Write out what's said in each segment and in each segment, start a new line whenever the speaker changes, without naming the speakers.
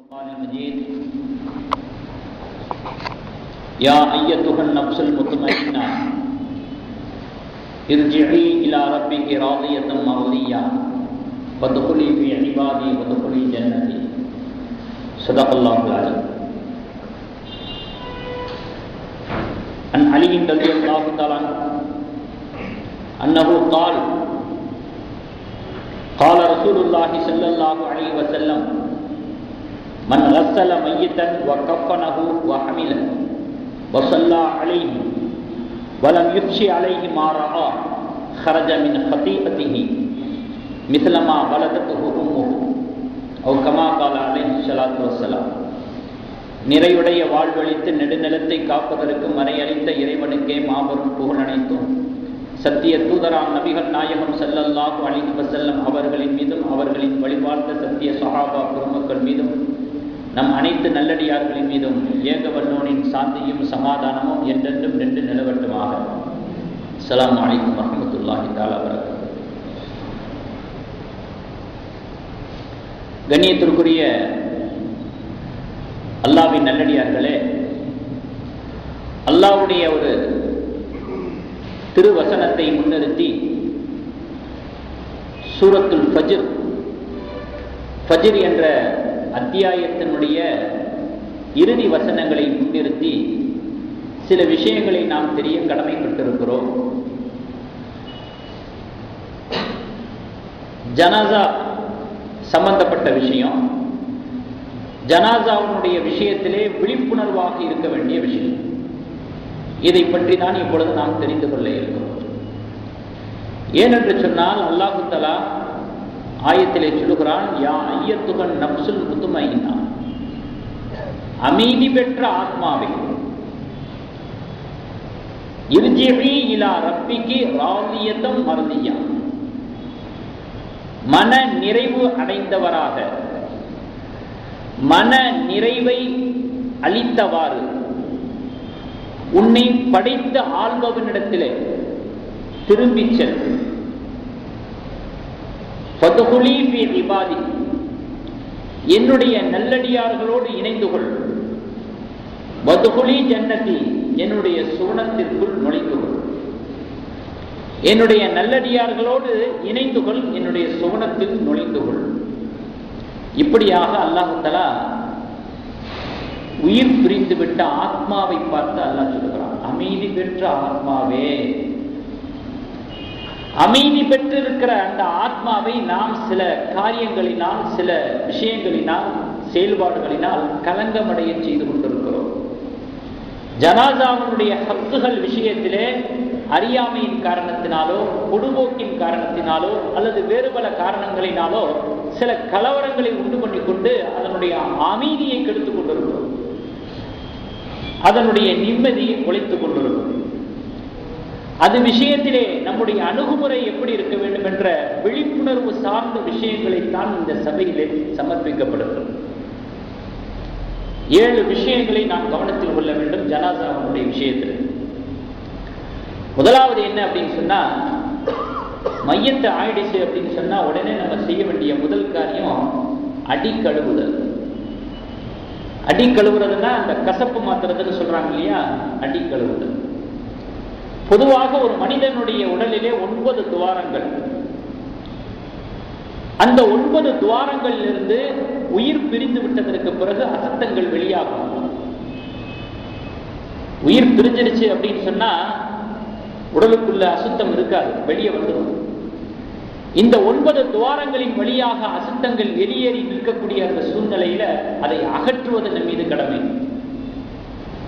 القرآن المجيد يا أيتها النفس المطمئنة ارجعي إلى ربك راضية مرضية وادخلي في عبادي وادخلي جنتي صدق الله العظيم. عن علي رضي الله تعالى عنه أنه قال قال رسول الله صلى الله عليه وسلم من غسل ميتا وكفنه وحمله وصلى عليه ولم يفشي عليه ما رأى خرج من خطيئته مثل ما ولدته أمه أو كما قال عليه الصلاة والسلام. நிறையுடைய வாழ்வழித்து நெடுநிலத்தை காப்பதற்கு மறையளித்த இறைவனுக்கே மாபெரும் புகழ் அனைத்தும் சத்திய தூதராம் நபிகள் நாயகம் ஸல்லல்லாஹு அலைஹி வஸல்லம் அவர்களின் மீதும் அவர்களின் வழிபார்த்த சத்திய சஹாபா பெருமக்கள் மீதும் நம் அனைத்து நல்லடியார்களின் மீதும் ஏகவல்லோனின் சாந்தியும் சமாதானமும் என்றென்றும் நின்று நிலவட்டுமாக. அஸ்ஸலாமு அலைக்கும் வரஹ்மத்துல்லாஹி தஆலா வபரகாத்துஹு. கண்ணியத்திற்குரிய அல்லாஹ்வின் நல்லடியார்களே, அல்லாஹ்வுடைய ஒரு திருவசனத்தை முன்னிறுத்தி சூரத்துல் ஃபஜ்ர் என்ற அத்தியாயத்தினுடைய இறுதி வசனங்களை முன்னிறுத்தி சில விஷயங்களை நாம் தெரிய கடமைப்பட்டிருக்கிறோம். ஜனாசா சம்பந்தப்பட்ட விஷயம், ஜனாசாவுடைய விஷயத்திலே விழிப்புணர்வாக இருக்க வேண்டிய விஷயம், இதை பற்றி தான் இப்பொழுது நாம் தெரிந்து கொள்ள இருக்கிறோம். ஏனென்று சொன்னால் அல்லாஹு தஆலா ஆயத்திலே சொல்லுகிறான், யா ஐயத்துகன் நப்சுல் முத்மஇன்னா, அமைதி பெற்ற ஆத்மாவை, இர்ஜிஇ இலா ரப்பிகி ராதியத்தம் மர்தியா, மன நிறைவு அடைந்தவராக, மன நிறைவை அளித்தவாறு உன்னை படைத்த ஆள்பவனிடத்திலே திரும்பிச் செல். ஃபதுகுலி ஃபீ இபாதி, என்னுடைய நல்லடியார்களோடு இணைந்து கொள். வதுகுலி ஜன்னதி, என்னுடைய சுவனத்திற்குள் நுழைந்து கொள். என்னுடைய நல்லடியார்களோடு இணைந்து கொள், என்னுடைய சுவனத்தில் நுழைந்து கொள். இப்படியாக அல்லாஹ் தஆலா உயிர் பிரிந்து விட்ட ஆத்மாவை பார்த்து அல்லாஹ் சொல்கிறான், அமைதி பெற்ற ஆத்மாவே. அமைதி பெற்றிருக்கிற அந்த ஆத்மாவை நாம் சில காரியங்களினால், சில விஷயங்களினால், செயல்பாடுகளினால் கலங்கமடைய செய்து கொண்டிருக்கிறோம். ஜனாசாவினுடைய ஹக்குகள் விஷயத்திலே அறியாமையின் காரணத்தினாலோ, பொடுபோக்கின் காரணத்தினாலோ, அல்லது வேறு பல காரணங்களினாலோ சில கலவரங்களை உண்டு பண்ணிக்கொண்டு அதனுடைய அமைதியை கெடுத்துக் கொண்டிருக்கிறோம், அதனுடைய நிம்மதியை குலைத்துக் கொண்டிருக்கிறோம். அது விஷயத்திலே நம்முடைய அணுகுமுறை எப்படி இருக்க வேண்டும் என்ற விழிப்புணர்வு சார்ந்த விஷயங்களைத்தான் இந்த சபையிலே சமர்ப்பிக்கப்படுகிறது. 7 விஷயங்களை நாம் கவனத்தில் கொள்ள வேண்டும் ஜனாசாவுடைய விஷயத்தில். முதலாவது என்ன அப்படின்னு சொன்னா, மையத்தை ஆயிடுச்சு அப்படின்னு சொன்னா உடனே நம்ம செய்ய வேண்டிய முதல் காரியம் அடி கழுவுதல். அடி கழுவுறதுன்னா அந்த கசப்பு மாத்துறதுன்னு சொல்றாங்க இல்லையா, அடி கழுவுதல். பொதுவாக ஒரு மனிதனுடைய உடலிலே 9 துவாரங்கள், அந்த 9 துவாரங்களிலிருந்து உயிர் பிரிந்து விட்டதற்கு பிறகு அசுத்தங்கள் வெளியாகும். உயிர் பிரிஞ்சிருச்சு அப்படின்னு சொன்னா உடலுக்குள்ள அசுத்தம் இருக்காது, வெளியே வந்துடும். இந்த 9 துவாரங்களின் வழியாக அசுத்தங்கள் வெளியேறி நிற்கக்கூடிய அந்த சூழ்நிலையில அதை அகற்றுவது நம் மீது கடமை.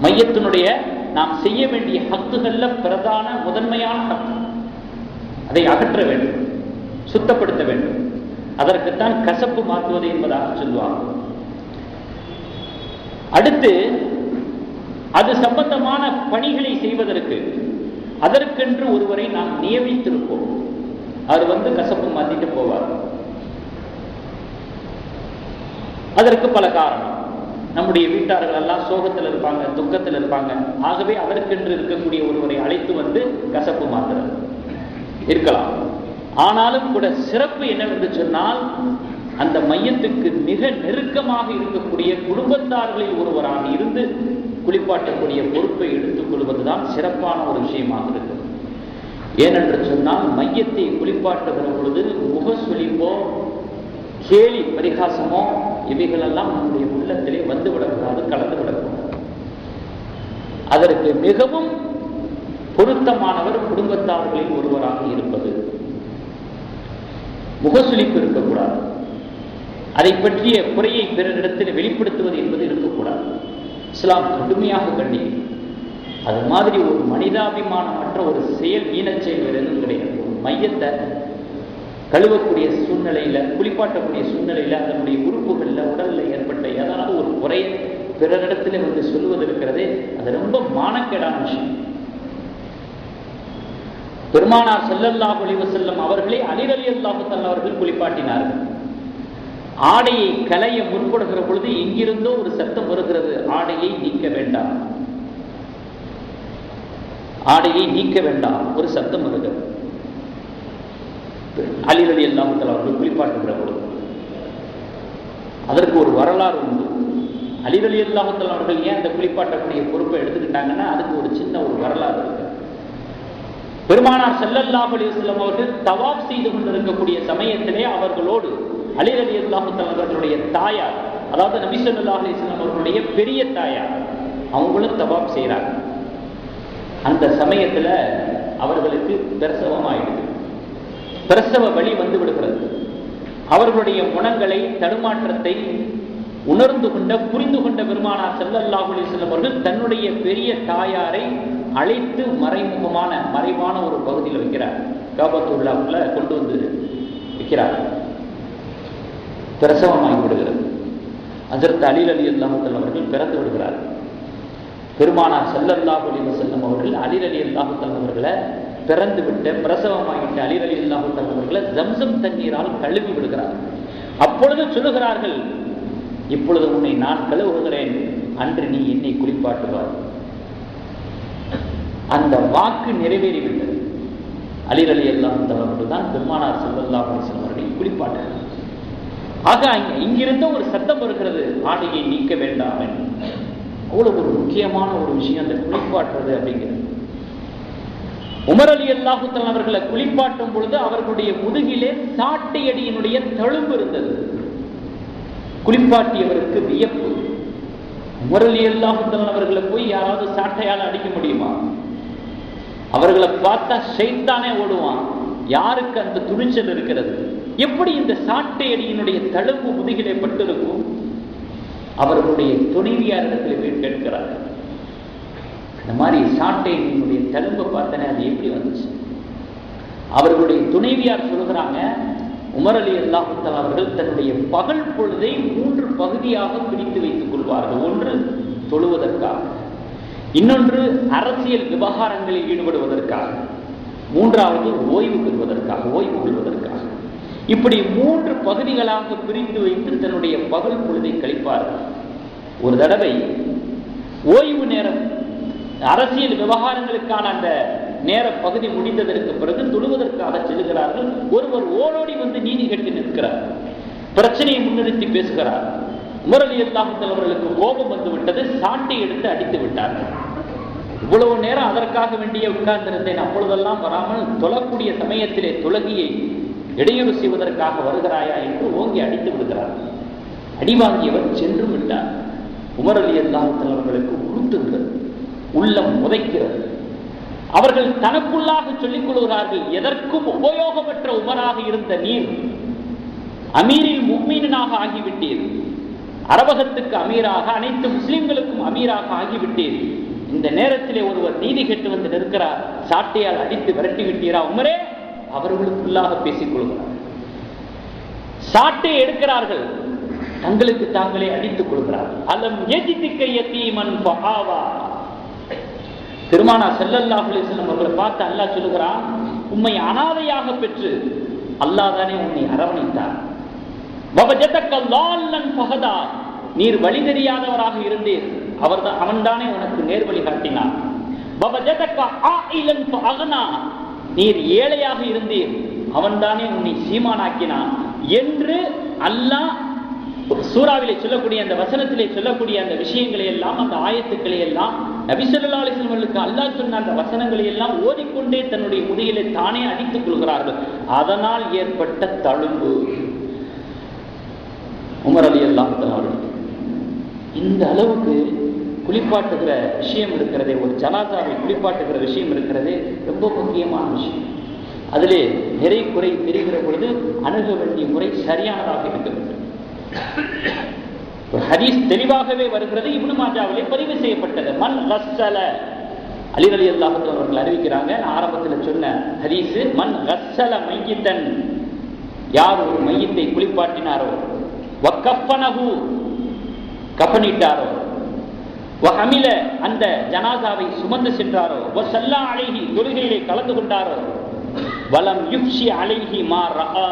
மையத்தினுடைய நாம் செய்ய வேண்டிய ஹக்குகள்ல பிரதான முதன்மையான ஹக்கு, அதை அகற்ற வேண்டும், சுத்தப்படுத்த வேண்டும். அதற்குத்தான் கசப்பு மாற்றுவது என்பதாக சொல்வார். அடுத்து அது சம்பந்தமான பணிகளை செய்வதற்கு அதற்கென்று ஒருவரை நாம் நியமித்திருப்போம். அவர் கசப்பு மாத்திட்டு போவார். அதற்கு பல காரணம். நம்முடைய வீட்டார்கள் எல்லாம் சோகத்தில் இருப்பாங்க, துக்கத்தில் இருப்பாங்க. ஆகவே அதற்கென்று இருக்கக்கூடிய ஒருவரை அழைத்து கசப்பு மாத்துறது இருக்கலாம். ஆனாலும் கூட சிறப்பு என்னவென்று சொன்னால், அந்த மையத்துக்கு மிக நெருக்கமாக இருக்கக்கூடிய குடும்பத்தார்களில் ஒருவராக இருந்து குளிப்பாட்டக்கூடிய பொறுப்பை எடுத்துக் கொள்வதுதான் சிறப்பான ஒரு விஷயமாக இருக்கிறது. ஏனென்று சொன்னால் மையத்தை குளிப்பாட்டுகிற பொழுது முகசுளிப்போ கேலி பரிகாசமோ இவைகளெல்லாம் நம்முடைய உள்ளத்திலே வந்துவிடக்கூடாது, கலந்துவிடக்கூடாது. அதற்கு மிகவும் பொருத்தமானவர் குடும்பத்தார்களில் ஒருவராக இருப்பது. முகசுளிப்பு இருக்கக்கூடாது. அதை பற்றிய குறையை பிறரிடத்தில் வெளிப்படுத்துவது என்பது இருக்கக்கூடாது. இஸ்லாம் கடுமையாக கண்டிக்கும். அது மாதிரி ஒரு மனிதாபிமானமற்ற ஒரு செயல், ஈனச் செயல் வேறு எதுவும் கிடையாது. ஒரு மையத்தை கழுவக்கூடிய சூழ்நிலையில, குளிப்பாட்டக்கூடிய சூழ்நிலையில அதனுடைய உறுப்புகள்ல, உடல்ல ஏற்பட்ட ஏதாவது ஒரு குறையை பிறரிடத்துல வந்து சொல்லுவது இருக்கிறதே, அது ரொம்ப மானக்கேடான விஷயம். பெருமானார் ஸல்லல்லாஹு அலைஹி வஸல்லம் அவர்களை அலி ரலியல்லாஹு தஆலா அவர்கள் குளிப்பாட்டினார்கள். ஆடையை களைய முற்படுகிற பொழுது எங்கிருந்தோ ஒரு சத்தம் வருகிறது, ஆடையை நீக்க வேண்டாம், ஆடையை நீக்க வேண்டாம், ஒரு சத்தம் வருகிறது. அலி ரலியல்லாஹு தஆலா அவர்கள் குளிப்பாட்டுகிற பொழுது அதற்கு ஒரு வரலாறு உண்டு. அலி ரலியல்லாஹு தஆலா அவர்கள் ஏன் அந்த குளிப்பாட்டக்கூடிய பொறுப்பை எடுத்துக்கிட்டாங்கன்னா அதுக்கு ஒரு சின்ன ஒரு வரலாறு இருக்கு. பெருமானார் ஸல்லல்லாஹு அலைஹி வஸல்லம் அவர்கள் தவாப் செய்து கொண்டிருக்கக்கூடிய சமயத்திலே அவர்களோடு அலி ரலியல்லாஹு தஆலா அவர்களுடைய தாயார், அதாவது நபி ஸல்லல்லாஹு அலைஹி வஸல்லம் அவர்களுடைய பெரிய தாயார், அவங்களும் தவாப் செய்கிறாங்க. அந்த சமயத்துல அவர்களுக்கு பிரசவம் ஆயிடுது. பிரசவ வலி வந்து விடுகிறது. அவர்களுடைய குணங்களை, தடுமாற்றத்தை உணர்ந்து கொண்ட, புரிந்து கொண்ட பெருமானார் ஸல்லல்லாஹு அலைஹி வஸல்லம் அவர்கள் தன்னுடைய பெரிய தாயாரை அழைத்து மறைவான ஒரு பகுதியில் வைக்கிறார். காபத்துல்லாஹ்ல கொண்டு வந்து வைக்கிறார். பிரசவமாகி விடுகிறது. ஹஜ்ரத் அலி ரலியல்லாஹு தஆலா அவர்கள் பிறந்து விடுகிறார். பெருமானார் ஸல்லல்லாஹு அலைஹி வஸல்லம் அவர்கள் அலி ரலியல்லாஹு தஆலா அவர்களை பிறந்து விட்ட, பிரசவமாகிட்ட அலி ரலியல்லாஹு தஆலா அவர்களை ஜம்சம் தண்ணீரால் கழுவி விடுகிறார். அப்பொழுது சொல்லுகிறார்கள், இப்பொழுது உன்னை நான் கழுவுகிறேன், அன்று நீ என்னை குளிப்பாட்டுவார். அந்த வாக்கு நிறைவேறிவிட்டது. அலி ரலியல்லாஹு தஆலா அவர்கள் தான் பெருமானார் ஸல்லல்லாஹு அலைஹி வஸல்லம் அவர்களை குளிப்பாட்டார். ஆக இங்கிருந்த ஒரு சத்தம் வருகிறது, ஆடையை நீக்க வேண்டாம். அவ்வளவு ஒரு முக்கியமான ஒரு விஷயம் அந்த குளிப்பாட்டுறது அப்படிங்கிறது. உமர் ரலியல்லாஹு தஆலா அவர்களை குளிப்பாட்டும் பொழுது அவர்களுடைய முதுகிலே சாட்டை அடியினுடைய தழும்பு இருந்தது. குளிப்பாட்டியவருக்கு வியப்பு. உமர் ரலியல்லாஹு தஆலா அவர்களை போய் யாராவது சாட்டையால் அடிக்க முடியுமா? அவர்களை பார்த்தா ஷைத்தானே ஓடுவான். யாருக்கு அந்த துணிச்சல் இருக்கிறது? எப்படி இந்த சாட்டை அடியினுடைய தழும்பு முதுகிலே பட்டிருக்கும்? அவர்களுடைய துணைவியாரிடத்தில் போய் கேட்கிறார்கள், இந்த மாதிரி சாட்டையினுடைய தழும்பை பார்த்தனே, அது எப்படி வந்துச்சு? அவர்களுடைய துணைவியார் சொல்கிறாங்க, உமர் ரலியல்லாஹு தஆலா அவர்கள் தன்னுடைய பகல் பொழுதை 3 பகுதியாக பிரித்து வைத்துக் கொள்வார்கள். ஒன்று தொழுவதற்காக, இன்னொன்று அரசியல் விவகாரங்களில் ஈடுபடுவதற்காக, மூன்றாவது ஓய்வு கொள்வதற்காக. இப்படி 3 பகுதிகளாக பிரித்து வைத்து தன்னுடைய பகல் பொழுதை கழிப்பார்கள். ஒரு தடவை ஓய்வு நேரம், அரசியல் விவகாரங்களுக்கான அந்த நேர பகுதி முடிந்ததற்கு பிறகு தொழுவதற்காக செல்கிறார்கள். ஒருவர் ஓடோடி வந்து நீதி கேட்டு நிற்கிறார், பிரச்சனையை முன்னிறுத்தி பேசுகிறார். உமர் ரலியல்லாஹு தஆலா அவர்களுக்கு கோபம் வந்து விட்டது, சாட்டை எடுத்து அடித்து விட்டார்கள். இவ்வளவு நேரம் அதற்காக வேண்டிய உட்கார்ந்திருந்தேன், அப்பொழுதெல்லாம் வராமல் தொழக்கூடிய சமயத்திலே தொழுகையை இடையூறு செய்வதற்காக வருகிறாயா என்று ஓங்கி அடித்து விடுகிறார். அடி வாங்கியவர் சென்று விட்டார். உமர் ரலியல்லாஹு தஆலா அவர்களுக்கு உறுத்துகிறது, உள்ளம் உதைக்கிறது. அவர்கள் தனக்குள்ளாக சொல்லிக் கொள்கிறார்கள், எதற்கும் உபயோகமற்ற உமராக இருந்த நீர் அமீரில் முஃமினாக ஆகிவிட்டீர், அரபகத்துக்கு அமீராக, அனைத்து முஸ்லிம்களுக்கும் அமீராக ஆகிவிட்டீர். இந்த நேரத்திலே ஒருவர் நீதி கேட்டு வந்து நிற்கிறார், சாட்டையால் அடித்து விரட்டி விட்டீரா உமரே? அவர்களுக்குள்ளாக பேசிக் கொள்கிறார். சாட்டை எடுக்கிறார்கள், தங்களுக்கு தாங்களே அடித்துக் கொள்கிறார்கள். அலம் யஜிதுக யதீமன் ஃபஆவா. பெருமானார் ஸல்லல்லாஹு அலைஹி வஸல்லம் அவர்களை பார்த்து அல்லாஹ் சொல்லுகிறான், உம்மை அனாதையாக பெற்று அல்லாஹ் தானே உன்னை அரவணைத்தார். வவஜதக லால்லன் ஃபஹதா. நீர் வழி தெரியாதவராக இருந்தீர், அவன்தானே உனக்கு நேர்வழி காட்டினான். வவஜதக ஆயிலன் ஃபஅக்னா. நீர் ஏழையாக இருந்தீர், அவன்தானே உன்னை சீமானாக்கினான். என்று அல்லாஹ் சூராவிலே சொல்லக்கூடிய அந்த வசனத்திலே சொல்லக்கூடிய அந்த விஷயங்களை எல்லாம், அந்த ஆயத்துக்களை எல்லாம் நபி ஸல்லல்லாஹு அலைஹி வஸல்லம் அவர்களுக்கு அல்லாஹ் சொன்ன அந்த வசனங்களை எல்லாம் ஓதிக்கொண்டே தன்னுடைய முதுகிலே தானே அடித்துக் கொள்கிறார்கள். அதனால் ஏற்பட்ட தழும்பு உமர் ரலியல்லாஹு தஆலா இந்த அளவுக்கு குளிப்பாட்டுகிற விஷயம் இருக்கிறதே, ஒரு ஜனாசாவை குளிப்பாட்டுகிற விஷயம் இருக்கிறதே ரொம்ப முக்கியமான விஷயம். அதிலே நிறை குறை தெரிகிற பொழுது அணுக வேண்டிய முறை சரியானதாக இருக்க வேண்டும். ஒரு ஹதீஸ் தெளிவாகவே வருகிறது, இப்னு மாஜாவிலே பதிவு செய்யப்பட்டது. மன் கஸ்ஸல, அலி ரலியல்லாஹு அன்ஹு அவர்கள் அறிவிக்கிறாங்க, நான் ஆரம்பத்தில் சொன்ன ஹதீஸ், மன் கஸ்ஸல மையித்தன், யார் ஒரு மையத்தை குளிப்பாட்டினாரோ, வக்கஃபனஹு கஃனிட்டாரோ, வஹமில அந்த ஜனாசாவை சுமந்து சென்றாரோ, வஸல்லா அலைஹி தொழுகையிலே கலந்து கொண்டாரோ, வலம் யுஃஷி அலைஹி மா ரஆ,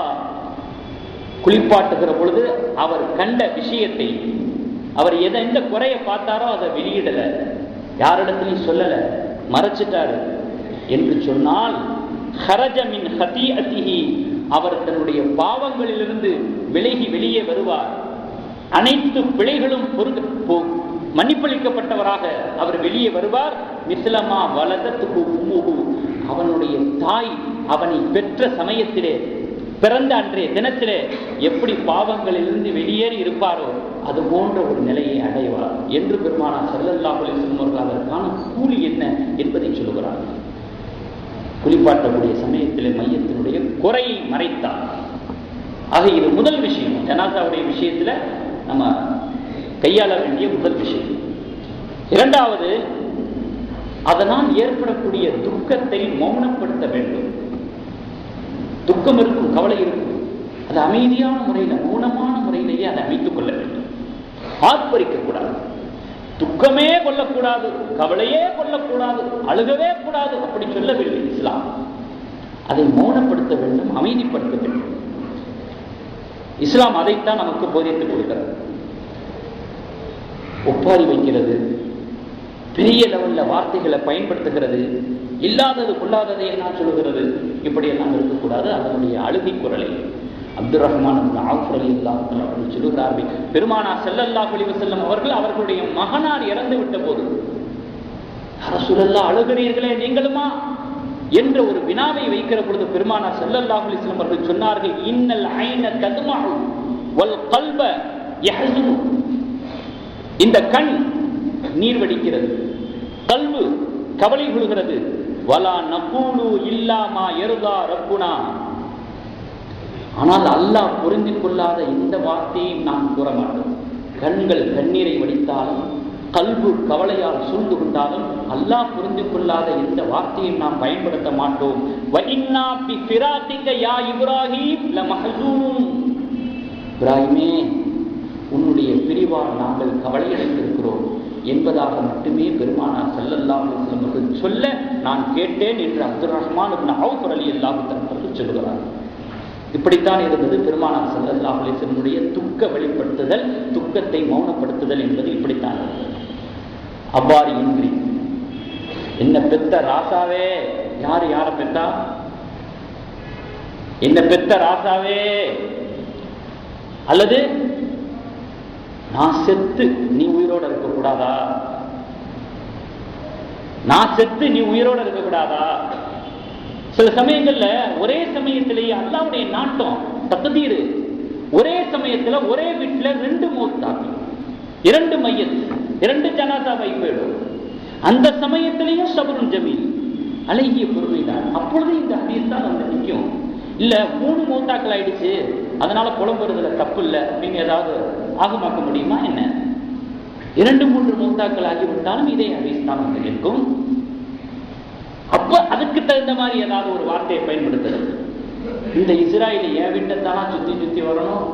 குளிப்பாட்டுகிற பொழுது அவர் கண்ட விஷயத்தை, அவர் எந்த குறையை பார்த்தாரோ அதை வெளியிடல, யாரிடத்திலையும் சொல்லல, மறைச்சிட்டாரு என்று சொன்னால், ஹரஜ மின் ஹதீஅத்திஹி, அவர் தன்னுடைய பாவங்களிலிருந்து விலகி வெளியே வருவார். அனைத்து பிழைகளும் மன்னிப்பளிக்கப்பட்டவராக அவர் வெளியே வருவார். மிஸ்லமா வலதத்துஹு உம்முஹு, அவனுடைய தாய் அவனை பெற்ற சமயத்திலே, பிறந்த அன்றைய தினத்திலே எப்படி பாவங்களிலிருந்து வெளியேறி இருப்பாரோ அது போன்ற ஒரு நிலையை அடைவார் என்று பெருமானார் ஸல்லல்லாஹு அலைஹி வஸல்லம் அவர்கள் அதற்கான கூலி என்ன என்பதை சொல்லுகிறார். குளிப்பாட்டக்கூடிய சமயத்திலே மையத்தினுடைய குறையை மறைத்தார். ஆக இது முதல் விஷயம், ஜனாசாவுடைய விஷயத்துல நம்ம கையாள வேண்டிய முதல் விஷயம். இரண்டாவது, அதனால் ஏற்படக்கூடிய துக்கத்தை மௌனப்படுத்த வேண்டும். துக்கம் இருக்கும், கவலை இருக்கும், அது அமைதியான முறையில், மௌனமான முறையிலேயே அதை அமைத்துக் கொள்ள வேண்டும். ஆர்ப்பரிக்க கூடாது, துக்கமே கொள்ளக்கூடாது, கவலையே கொள்ளக்கூடாது, அழுகவே கூடாது, அப்படி சொல்லவில்லை இஸ்லாம். அதை மௌனப்படுத்த வேண்டும், அமைதிப்படுத்த வேண்டும். இஸ்லாம் அதைத்தான் நமக்கு போதித்துக் கொடுக்கிறது. ஒப்பாரி வைக்கிறது, பெரிய லெவல்ல வார்த்தைகளை பயன்படுத்துகிறது, இல்லாதது கொள்ளாததை எல்லாம் சொல்லுகிறது, இப்படியெல்லாம் இருக்கக்கூடாது. அதனுடைய அழுகை குரலை அப்துர் ரஹ்மான் அவுஃப் ரலியல்லாஹு அன்ஹு சொல்லுகிறார்கள், பெருமானார் ஸல்லல்லாஹு அலைஹி வஸல்லம் அவர்கள் அவர்களுடைய மகனார் இறந்து விட்ட போது, ரசூலுல்லாஹ் அழுகிறீர்களே நீங்களுமா என்ற ஒரு வினாவை வைக்கிற பொழுது பெருமானார் ஸல்லல்லாஹு அலைஹி வஸல்லம் அவர்கள் சொன்னார்கள், இன்னல் ஐன தத்மஉ வல் கல்ப யஹ்ஸுனு, இந்த கண் நீர் வடிக்கிறது, கல்பு கவலை கொள்கிறது, வலா நகூலு இல்லா மா யர்தா ரப்புனா, ஆனால் அல்லாஹ் புரிந்து கொள்ளாத இந்த வார்த்தையை நாம் கூற மாட்டோம். கண்கள் கண்ணீரை வடித்தாலும், கல்பு கவலையால் சூழ்ந்து கொண்டாலும், அல்லாஹ் புரிந்து கொள்ளாத இந்த வார்த்தையை நாம் பயன்படுத்த மாட்டோம். வ இன்னா பி ஃபிராத்திக யா இப்ராஹீம் லமஹ்ஸூன், இப்ராஹிமே உன்னுடைய பிரிவால் நாங்கள் கவலையடைந்திருக்கிறோம் என்பதாக மட்டுமே பெருமானார் ஸல்லல்லாஹு அலைஹி வஸல்லம் அவர்கள் சொல்ல நான் கேட்டேன் என்று அப்துர் ரஹ்மான் இப்னு அவுஃப் ரலியல்லாஹு அன்ஹு சொல்கிறார். இப்படித்தான் இருந்தது பெருமானார் ஸல்லல்லாஹு அலைஹி வஸல்லம் துக்க வெளிப்படுத்துதல், துக்கத்தை மௌனப்படுத்துதல் என்பது இப்படித்தான் இருந்தது. அவ்வாறு இன்றி என்ன பெத்த ராசாவே, யாரை பெத்தா, என்ன பெத்த ராசாவே, அல்லது நான் செத்து நீ உயிரோட இருக்கக்கூடாதா, நான் செத்து நீ உயிரோட இருக்கக்கூடாதா. சில சமயங்கள்ல ஒரே சமயத்திலேயே அல்லாஹ்வுடைய நாட்டம் தக்தீர், ஒரே சமயத்துல ஒரே வீட்டுல 2 மௌத்தாக்கி, 2 மையத், 2 ஜனாசா வைப்பேடும். அந்த சமயத்திலையும் சபருன் ஜமீல், அழகிய பொறுமைதான். அப்பொழுது இந்த ஹதீஸ் தான் வந்து நிற்கும். இல்ல 3 மௌத்தாக்கள் ஆயிடுச்சு அதனால புலம்புறதுல தப்பு இல்லை அப்படின்னு ஏதாவது ஆகமாக்க முடியுமா என்ன? 2-3 மௌத்தாக்கள் ஆகிவிட்டாலும் இதே ஹதீஸ் தான் வந்து நிற்கும். அப்ப அதுக்கு தகுந்த மாதிரி ஏதாவது ஒரு வார்த்தையை பயன்படுத்துறது. இந்த இஸ்ராயேல் என் வீட்டைத்தானா சுத்தி சுத்தி வரணும்,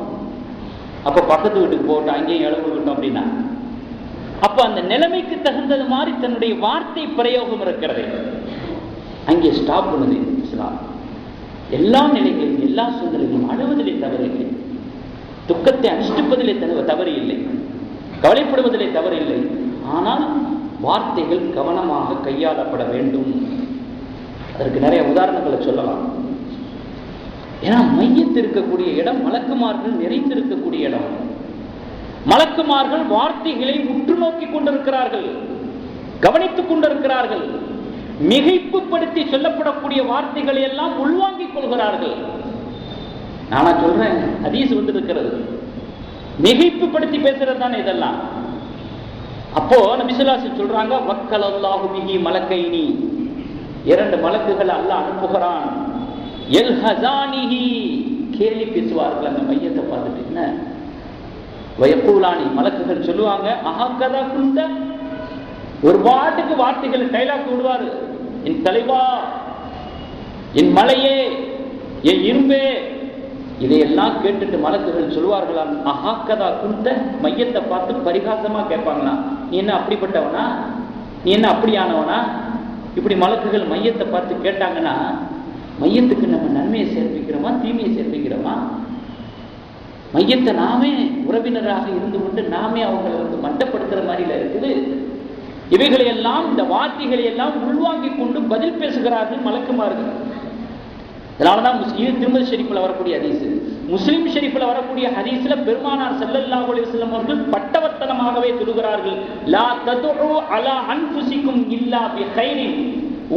அப்ப பக்கத்து வீட்டுக்கு போட்டு அங்கேயும் எழுப்புக்கிட்டோம் அப்படின்னா, அப்ப அந்த நிலைமைக்கு தகுந்தது மாதிரி தன்னுடைய வார்த்தை பிரயோகம் இருக்கிறது. அங்கே ஸ்டாப் பண்ணுது இஸ்லாம். எல்லா நிலைகளிலும் எல்லா சூழ்நிலையிலும் அழுவதிலே தவறு இல்லை, துக்கத்தை அனுஷ்டிப்பதிலே தவறு இல்லை, கவலைப்படுவதிலே தவறு இல்லை. ஆனால் வார்த்தைகள் கவனமாக கையாளப்பட வேண்டும். அதற்கு நிறைய உதாரணங்களை சொல்லலாம். ஏன்னா மையத்து இருக்கக்கூடிய இடம் மலக்குமார்கள் நிறைந்திருக்கக்கூடிய இடம். மலக்குமார்கள் வார்த்தைகளை உற்று நோக்கி கொண்டிருக்கிறார்கள், கவனித்துக் கொண்டிருக்கிறார்கள். மிகைப்புப்படுத்தி சொல்லப்படக்கூடிய வார்த்தைகளை எல்லாம் உள்வாங்கிக் கொள்கிறார்கள். நானா சொல்றேன், ஹதீஸ் வந்திருக்கிறது. மிகைப்புப்படுத்தி பேசுறது தானே இதெல்லாம். அப்போ நபி ஸல்லல்லாஹு அலைஹி வஸல்லம் சொல்றாங்க, வக்கலல்லாஹு பிஹி மலக்கைனி, 2 மலக்குகள் அல்லாஹ் அனுப்புகிறான். எல்ஹஸானிஹி, கேலி பேசுவார்கள் அந்த மையத்தை பார்த்துட்டு. என்ன வயக்கூலானி, மலக்குகள் சொல்லுவாங்க, அஹக்கதா குந்த, ஒரு பாட்டுக்கு வார்த்தைகள் டைலாக் விடுவாரு. என் தலைவா, என் மலையே, என் இரும்பே, இதையெல்லாம் கேட்டுட்டு மலக்குகள் சொல்லுவார்களாம், அஹக்கதா குந்த, மையத்தை பார்த்து பரிகாசமா கேட்பாங்களா, நீ என்ன அப்படிப்பட்டவனா, நீ என்ன அப்படியானவனா. இப்படி மலக்குகள் மையத்தை பார்த்து கேட்டாங்கன்னா, மையத்துக்கு நம்ம நன்மையை சேர்ப்பிக்கிறோமா தீமையை சேர்ப்பிக்கிறோமா? மையத்தை நாமே உறவினராக இருந்து கொண்டு நாமே அவங்களை மட்டப்படுத்துற மாதிரில இருக்குது. இவைகளை எல்லாம், இந்த வார்த்தைகளை எல்லாம் உள்வாங்கிக் கொண்டு பதில் பேசுகிறார்கள் மலக்குமார்கள். அதனாலதான் இது திருமதி ஷெரீஃபில் வரக்கூடிய ஹதீஸ். முஸ்லிம் ஷெரீஃபில் வரக்கூடிய ஹதீஸ்ல பெருமானார் ஸல்லல்லாஹு அலைஹி வஸல்லம் அவர்கள் பட்டவர்த்தனமாகவே சொல்கிறார்கள், லா ததுஉ அலா அன்ஃபுசிக்கும் இல்லா பிகைரின்,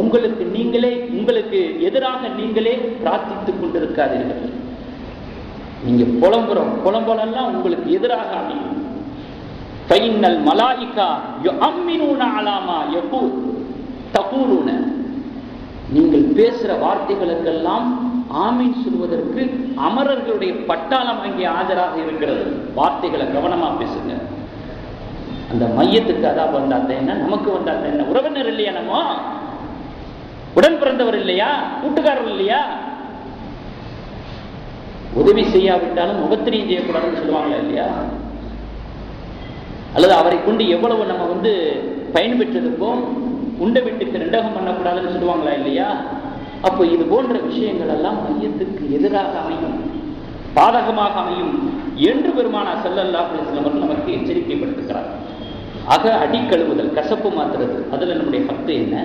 உங்களுக்கு நீங்களே, உங்களுக்கு எதிராக நீங்களே பிரார்த்தித்துக் கொண்டிருக்காதீர்கள். நீங்க புலம்பெல்லாம் உங்களுக்கு எதிராக அமையும். ஃபைனல் மலாயிகா யுஅம்மினூன அலா மா தகூலுன, நீங்கள் பேசுற வார்த்தைகளுக்கெல்லாம் ஆமீன் சொல்வதற்கு அமரர்களுடைய பட்டாளம் அங்கே ஆஜராக இருக்கிறது. வார்த்தைகளை கவனமா பேசுங்க. அந்த மையத்துக்கு அதான் வந்தாத்த என்ன, நமக்கு வந்தாத்த என்ன, உறவினர் இல்லையா, நம்ம உடன் பிறந்தவர் இல்லையா, கூட்டுக்காரர் இல்லையா? உதவி செய்யாவிட்டாலும் முகத்திரியும் செய்யக்கூடாதுன்னு சொல்லுவாங்களா இல்லையா? அல்லது அவரை கொண்டு எவ்வளவு நம்ம பயன்பெற்றிருக்கோம், உண்டை வீட்டுக்கு ரெண்டகம் பண்ணக்கூடாதுன்னு சொல்லுவாங்களா இல்லையா? அப்போ இது போன்ற விஷயங்கள் எல்லாம் மையத்துக்கு எதிராக அமையும், பாதகமாக அமையும் என்று பெருமானார் ஸல்லல்லாஹு அலைஹி வஸல்லம் அவர்கள் நமக்கு எச்சரிக்கைப்படுத்துகிறார். ஆக அடிக்கழுவுதல், கசப்பு மாத்துறது, அதுல நம்முடைய ஹக்கு என்ன?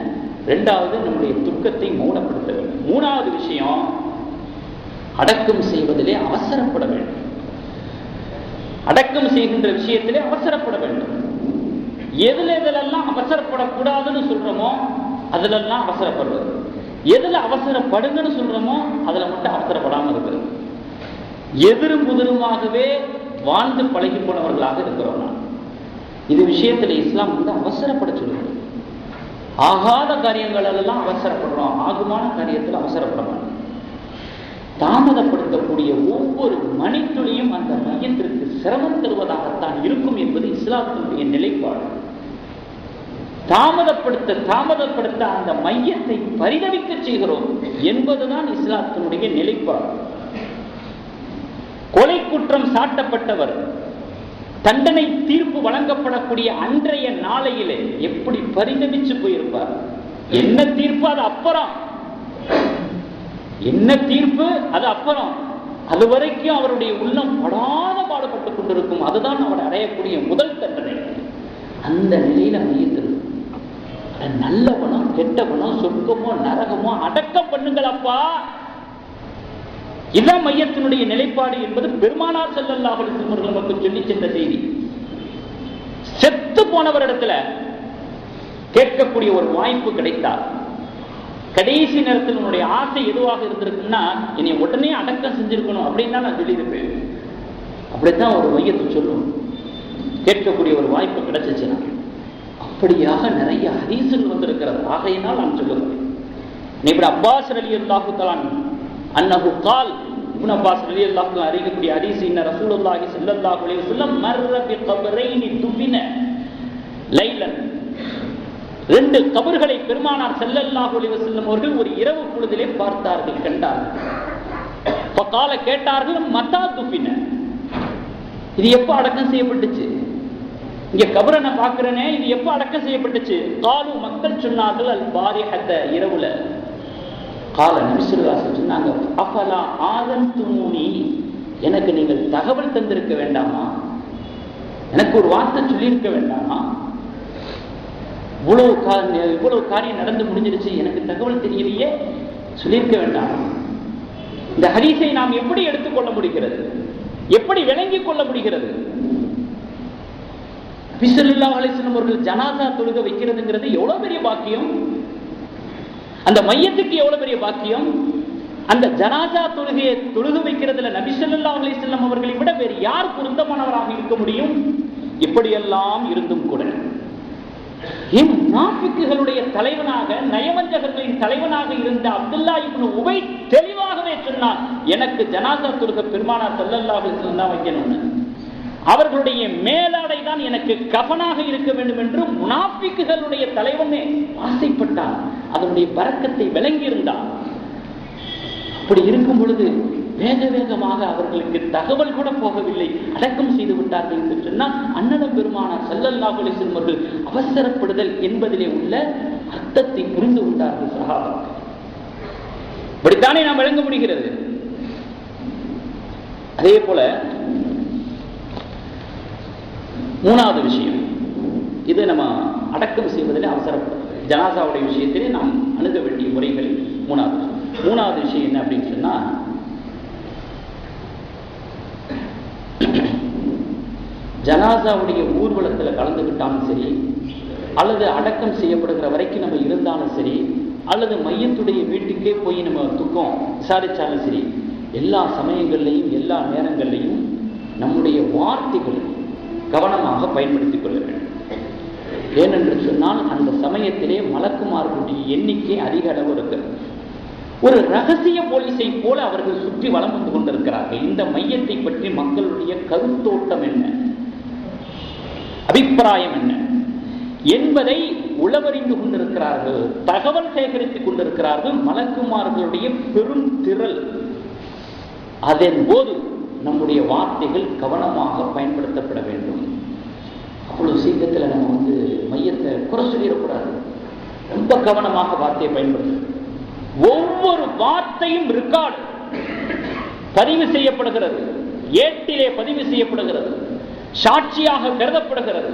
2வது நம்முடைய துக்கத்தை மௌனப்படுத்த வேண்டும். 3வது விஷயம், அடக்கம் செய்வதிலே அவசரப்பட வேண்டும். அடக்கம் செய்கின்ற விஷயத்திலே அவசரப்பட வேண்டும். எதுலெல்லாம் அவசரப்படக்கூடாதுன்னு சொல்றோமோ அதுலெல்லாம் அவசரப்படுறது, எதுல அவசரப்படுங்கன்னு சொல்றோமோ அதுல மட்டும் அவசரப்படாமல் இருக்கிறது. எதிரும் புதிருமாகவே வாழ்ந்து பழகி போனவர்களாக இருக்கிறோம். இது விஷயத்துல இஸ்லாம் அவசரப்பட சொல்லுது. ஆகாத காரியங்கள் எல்லாம் அவசரப்படுறோம், ஆகுமான காரியத்தில் அவசரப்பட மாட்டோம். தாமதப்படுத்தக்கூடிய ஒவ்வொரு மணித்துளியும் அந்த மையத்திற்கு சிரமம் தருவதாகத்தான் இருக்கும் என்பது இஸ்லாத்தினுடைய நிலைப்பாடு. தாமதப்படுத்த அந்த மையத்தை பரிதவிக்க செய்கிறோம் என்பதுதான் இஸ்லாத்தினுடைய நிலைப்பாடு. கொலை குற்றம் சாட்டப்பட்டவர் தண்டனை தீர்ப்பு வழங்கப்படக்கூடிய அன்றைய நாளையிலே எப்படி பரிதவிச்சு போயிருப்பார். என்ன தீர்ப்பு அது அப்புறம், என்ன தீர்ப்பு அது அப்புறம், அது வரைக்கும் அவருடைய உள்ளம் படாத பாடுபட்டுக் கொண்டிருக்கும். அதுதான் அவர் அடையக்கூடிய முதல் தண்டனை. அந்த நிலையில மையத்தில் நல்லவனோ கெட்டவனோ சொர்க்கமோ நரகமோ அடக்கம் பண்ணுங்கள் அப்பா, இதான் மையத்தினுடைய நிலைப்பாடு என்பது பெருமானார் ஸல்லல்லாஹு அலைஹி வஸல்லம் நமக்கு சொல்லி சென்ற செய்தி. செத்து போனவரிடத்துல கேட்கக்கூடிய ஒரு வாய்ப்பு கிடைத்தார். கடைசி நேரத்தில் உன்னுடைய ஆசை எதுவாக இருந்திருக்குன்னா, என்னை உடனே அடக்கம் செஞ்சிருக்கணும் அப்படின்னு தான் நான் சொல்லியிருப்பேன். அப்படித்தான் ஒரு மையத்தை சொல்லும். கேட்கக்கூடிய ஒரு வாய்ப்பு கிடைச்சிச்சுன்னா, அப்படியாக நிறைய ஹதீஸ்கள் வந்திருக்கிறது. ஆகையினால் நான் சொல்லுகிறேன். இப்னு அப்பாஸ் ரலியல்லாஹு தஆலா அன்னஹு கால், இப்னு அப்பாஸ் ரலியல்லாஹு தஆலா அறிவிக்கக்கூடிய ஹதீஸ், இன்ன ரசூலுல்லாஹி ஸல்லல்லாஹு அலைஹி வஸல்லம் மர்ர பி கபரைனி துபின லைலன், 2 கபர்களை பெருமானார் ஸல்லல்லாஹு அலைஹி வஸல்லம் அவர்கள் ஒரு இரவு பொழுதிலே பார்த்தார்கள், கண்டார்கள். ஃபகால, கேட்டார்கள், மதா துபின, இது எப்ப அடக்கம் செய்யப்பட்டுச்சு? இங்க கபரை நான் பார்க்கிறேனே, இது எப்ப அடக்கம் செய்யப்பட்டுச்சு? காலு, மக்கள் சொன்னார்கள், அல் பாரிஹத, இரவுல. கால, நபி ஸல்லல்லாஹு அலைஹி வஸல்லம் சொன்னாங்க, அஃபலா ஆதன்துமூனி, எனக்கு நீங்கள் தகவல் தந்திருக்க வேண்டாமா? எனக்கு ஒரு வார்த்தை சொல்லியிருக்க வேண்டாமா? இவ்வளவு காரியம் நடந்து முடிஞ்சிருச்சு, எனக்கு தகவல் தெரியலையே, சொல்லியிருக்க வேண்டாமா? இந்த ஹதீஸை நாம் எப்படி எடுத்துக்கொள்ள முடிகிறது, எப்படி விளங்கிக் கொள்ள முடிகிறது? நபி ஸல்லல்லாஹு அலைஹி வஸல்லம் அவர்கள் ஜனாஸா தொழுக வைக்கிறதுங்கிறது எவ்வளவு பெரிய பாக்கியம், அந்த மையத்துக்கு எவ்வளவு பெரிய பாக்கியம். அந்த ஜனாஸா தொழுகையை தொழுக வைக்கிறதுல நபி ஸல்லல்லாஹு அலைஹி வஸல்லம் அவர்களை விட வேறு யார் பொருத்தமானவராக இருக்க முடியும்? இப்படியெல்லாம் இருந்தும் கூட முனாஃபிக்குகளுடைய தலைவனாக, நயவஞ்சகர்களின் தலைவனாக இருந்த அப்துல்லா இப்னு உபை தெளிவாகவே சொன்னான், எனக்கு ஜனாஸா தொழுக பெருமானார் ஸல்லல்லாஹு அலைஹி வஸல்லம் தான் வைக்கணும்னு. அவர்களுடைய மேலாடை தான் எனக்கு கஃனாக இருக்க வேண்டும் என்று முனாஃபிக்குகளுடைய தலைவனே ஆசைப்பட்டான். அதனுடைய பரக்கத்தை விளங்கி இருந்தான். அப்படி இருக்கும் பொழுது வேக வேகமாக அவர்களுக்கு தகவல் கூட போகவில்லை, அடக்கம் செய்து விட்டார்கள் என்று சொன்னால் அண்ணன் பெருமானார் ஸல்லல்லாஹு அலைஹி வஸல்லம் அவர்கள் அவசரப்படுதல் என்பதிலே உள்ள அர்த்தத்தை புரிந்து கொண்டார்கள் சஹாபாக்கள். இப்படித்தானே நாம் விளங்க முடிகிறது. அதே போல மூணாவது விஷயம், இது நம்ம அடக்கம் செய்வதிலே அவசரப்படுது, ஜனாசாவுடைய விஷயத்திலே நாம் அணுக வேண்டிய முறைகள். மூணாவது விஷயம் என்ன அப்படின்னு சொன்னா, ஜனாசாவுடைய ஊர்வலத்தில் கலந்துக்கிட்டாலும் சரி, அல்லது அடக்கம் செய்யப்படுகிற வரைக்கும் நம்ம இருந்தாலும் சரி, அல்லது மையத்துடைய வீட்டுக்கே போய் நம்ம துக்கம் விசாரிச்சாலும் சரி, எல்லா சமயங்கள்லையும் எல்லா நேரங்கள்லையும் நம்முடைய வார்த்தைகளை கவனமாக பயன்படுத்திக் கொள்ள வேண்டும். ஏனென்று சொன்னால் அந்த சமயத்திலே மலக்குமார்களுடைய எண்ணிக்கை அதிக அளவு இருக்கிறது. ஒரு ரகசிய போலீஸை போல அவர்கள் சுற்றி வலம் வந்து கொண்டிருக்கிறார்கள். இந்த மையத்தை பற்றி மக்களுடைய கருத்தோட்டம் என்ன, அபிப்பிராயம் என்ன என்பதை உளவறிந்து கொண்டிருக்கிறார்கள், தகவல் சேகரித்துக் கொண்டிருக்கிறார்கள். மலக்குமார்களுடைய பெரும் திரள். அதன் போது நம்முடைய வார்த்தைகள் கவனமாக பயன்படுத்தப்பட வேண்டும். அவ்வளவு சீக்கிரத்தில் நம்ம மையத்தை குறை சொல்லிடக்கூடாது. ரொம்ப கவனமாக வார்த்தையை பயன்படுத்த. ஒவ்வொரு வார்த்தையும் ரெக்கார்டு பதிவு செய்யப்படுகிறது, ஏட்டிலே பதிவு செய்யப்படுகிறது, சாட்சியாக கருதப்படுகிறது.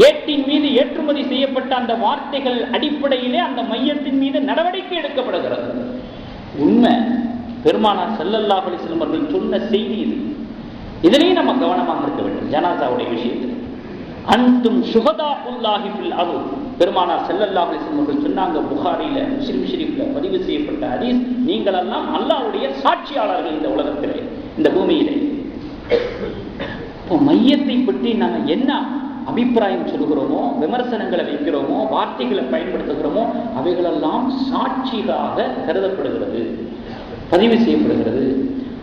ஏட்டின் மீது ஏற்றுமதி செய்யப்பட்ட அந்த வார்த்தைகள் அடிப்படையிலே அந்த மையத்தின் மீது நடவடிக்கை எடுக்கப்படுகிறது. உண்மை பெருமானார் ஸல்லல்லாஹு அலைஹி வஸல்லம் அவர்கள் சொன்ன செய்தி இது. இதிலேயும் நம்ம கவனமாக இருக்க வேண்டும். ஜனாசாவுடைய விஷயத்தில் அன்தும் ஷுஹதாஉல்லாஹி ஃபில் அர்த், பெருமானார் ஸல்லல்லாஹு அலைஹி வஸல்லம் அவர்கள் சொன்னாங்க. புகாரில, முஸ்லிம் ஷரீஃப்ல பதிவு செய்யப்பட்ட ஹதீஸ், நீங்கள் எல்லாம் அல்லாஹ்வுடைய சாட்சியாளர்கள் இந்த உலகத்திலே, இந்த பூமியிலே. மையத்தை பற்றி நம்ம என்ன அபிப்பிராயம் சொல்கிறோமோ, விமர்சனங்களை வைக்கிறோமோ, வார்த்தைகளை பயன்படுத்துகிறோமோ, அவைகளெல்லாம் சாட்சியாக கருதப்படுகிறது, பதிவு செய்யப்படுகிறது.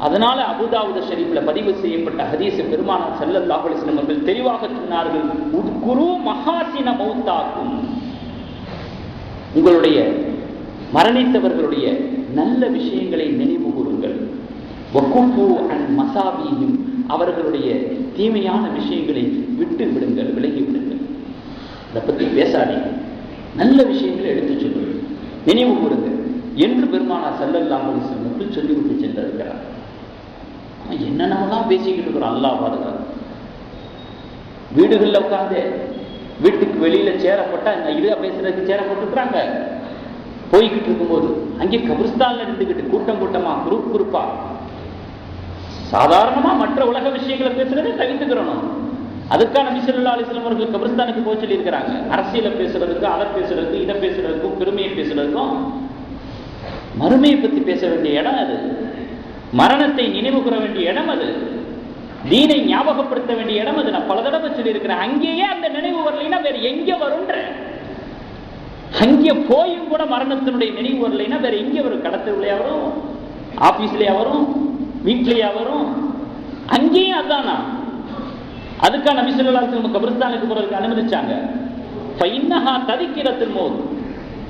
அதனால அபூதாவுத் ஷரீஃப்ல பதிவு செய்யப்பட்ட ஹதீஸ் பெருமானார் ஸல்லல்லாஹு அலைஹி வஸல்லம் அவர்கள் தெளிவாக சொன்னார்கள், உத்குரு மஹாசின மௌத்தாக்கும், உங்களுடைய மரணித்தவர்களுடைய நல்ல விஷயங்களை நினைவு கூறுங்கள். வகுஃபு அன் மசாபீஹிம், அவர்களுடைய தீமையான விஷயங்களை விட்டு விடுங்கள், விலகி விடுங்கள். அதை பற்றி பேசாதீங்க, நல்ல விஷயங்களை எடுத்து சொல்லுங்கள், நினைவு கூறுங்கள் என்று பெருமானார் ஸல்லல்லாஹு அலைஹி வஸல்லம் சொல்லிவிட்டு சென்றிருக்கிறார். என்னென்னலாம் பேசிக்கிட்டு இருக்கிறோம், அல்லாஹ் பாதுகாப்பு. வீடுகளில் உட்கார்ந்து வீட்டுக்கு வெளியில சேரப்பட்டா இதா பேசுறதுக்கு சேர போட்டுக்கிறாங்க. போய்கிட்டு இருக்கும்போது அங்கே கபிரிஸ்தான்ல நின்றுக்கிட்டு கூட்டம் கூட்டமா, குரூப் குரூப்பா, சாதாரணமா மற்ற உலக விஷயங்களை பேசுறதை தவிர்த்துக்கிறோம். அதுக்கான நபி ஸல்லல்லாஹு அலைஹி வஸல்லம் அவர்கள் கபிரிஸ்தானுக்கு போய் சொல்லி இருக்கிறாங்க. அரசியலை பேசுறதுக்கு, அதை பேசுறதுக்கு, இதை பேசுறதுக்கும், பெருமையை பேசுறதுக்கும். மறுமையை பற்றி பேச வேண்டிய இடம் அது, மரணத்தை நினைவு கூற வேண்டிய இடம் அது, தீனை ஞாபகப்படுத்த வேண்டிய இடம் அது. நான் பல தடவை சொல்லி இருக்கிறேன். அங்கேயே அந்த நினைவு வரலைன்னா வேற எங்க வரும்ன்ற, அங்கே போயும் கூட மரணத்தினுடைய நினைவு வரலைன்னா வேற எங்க வரும்? கடத்தலையா வரும், ஆபீஸ்லயா வரும், வீட்லயா வரும்? அங்கேயும் அதானா? அதுக்காக நபி ஸல்லல்லாஹு அலைஹி வஸல்லம் கபிரிஸ்தானுக்கு போறதுக்கு அனுமதிச்சாங்க. ஃபைன்னஹா ததிக்கிரத்துல் மௌத்,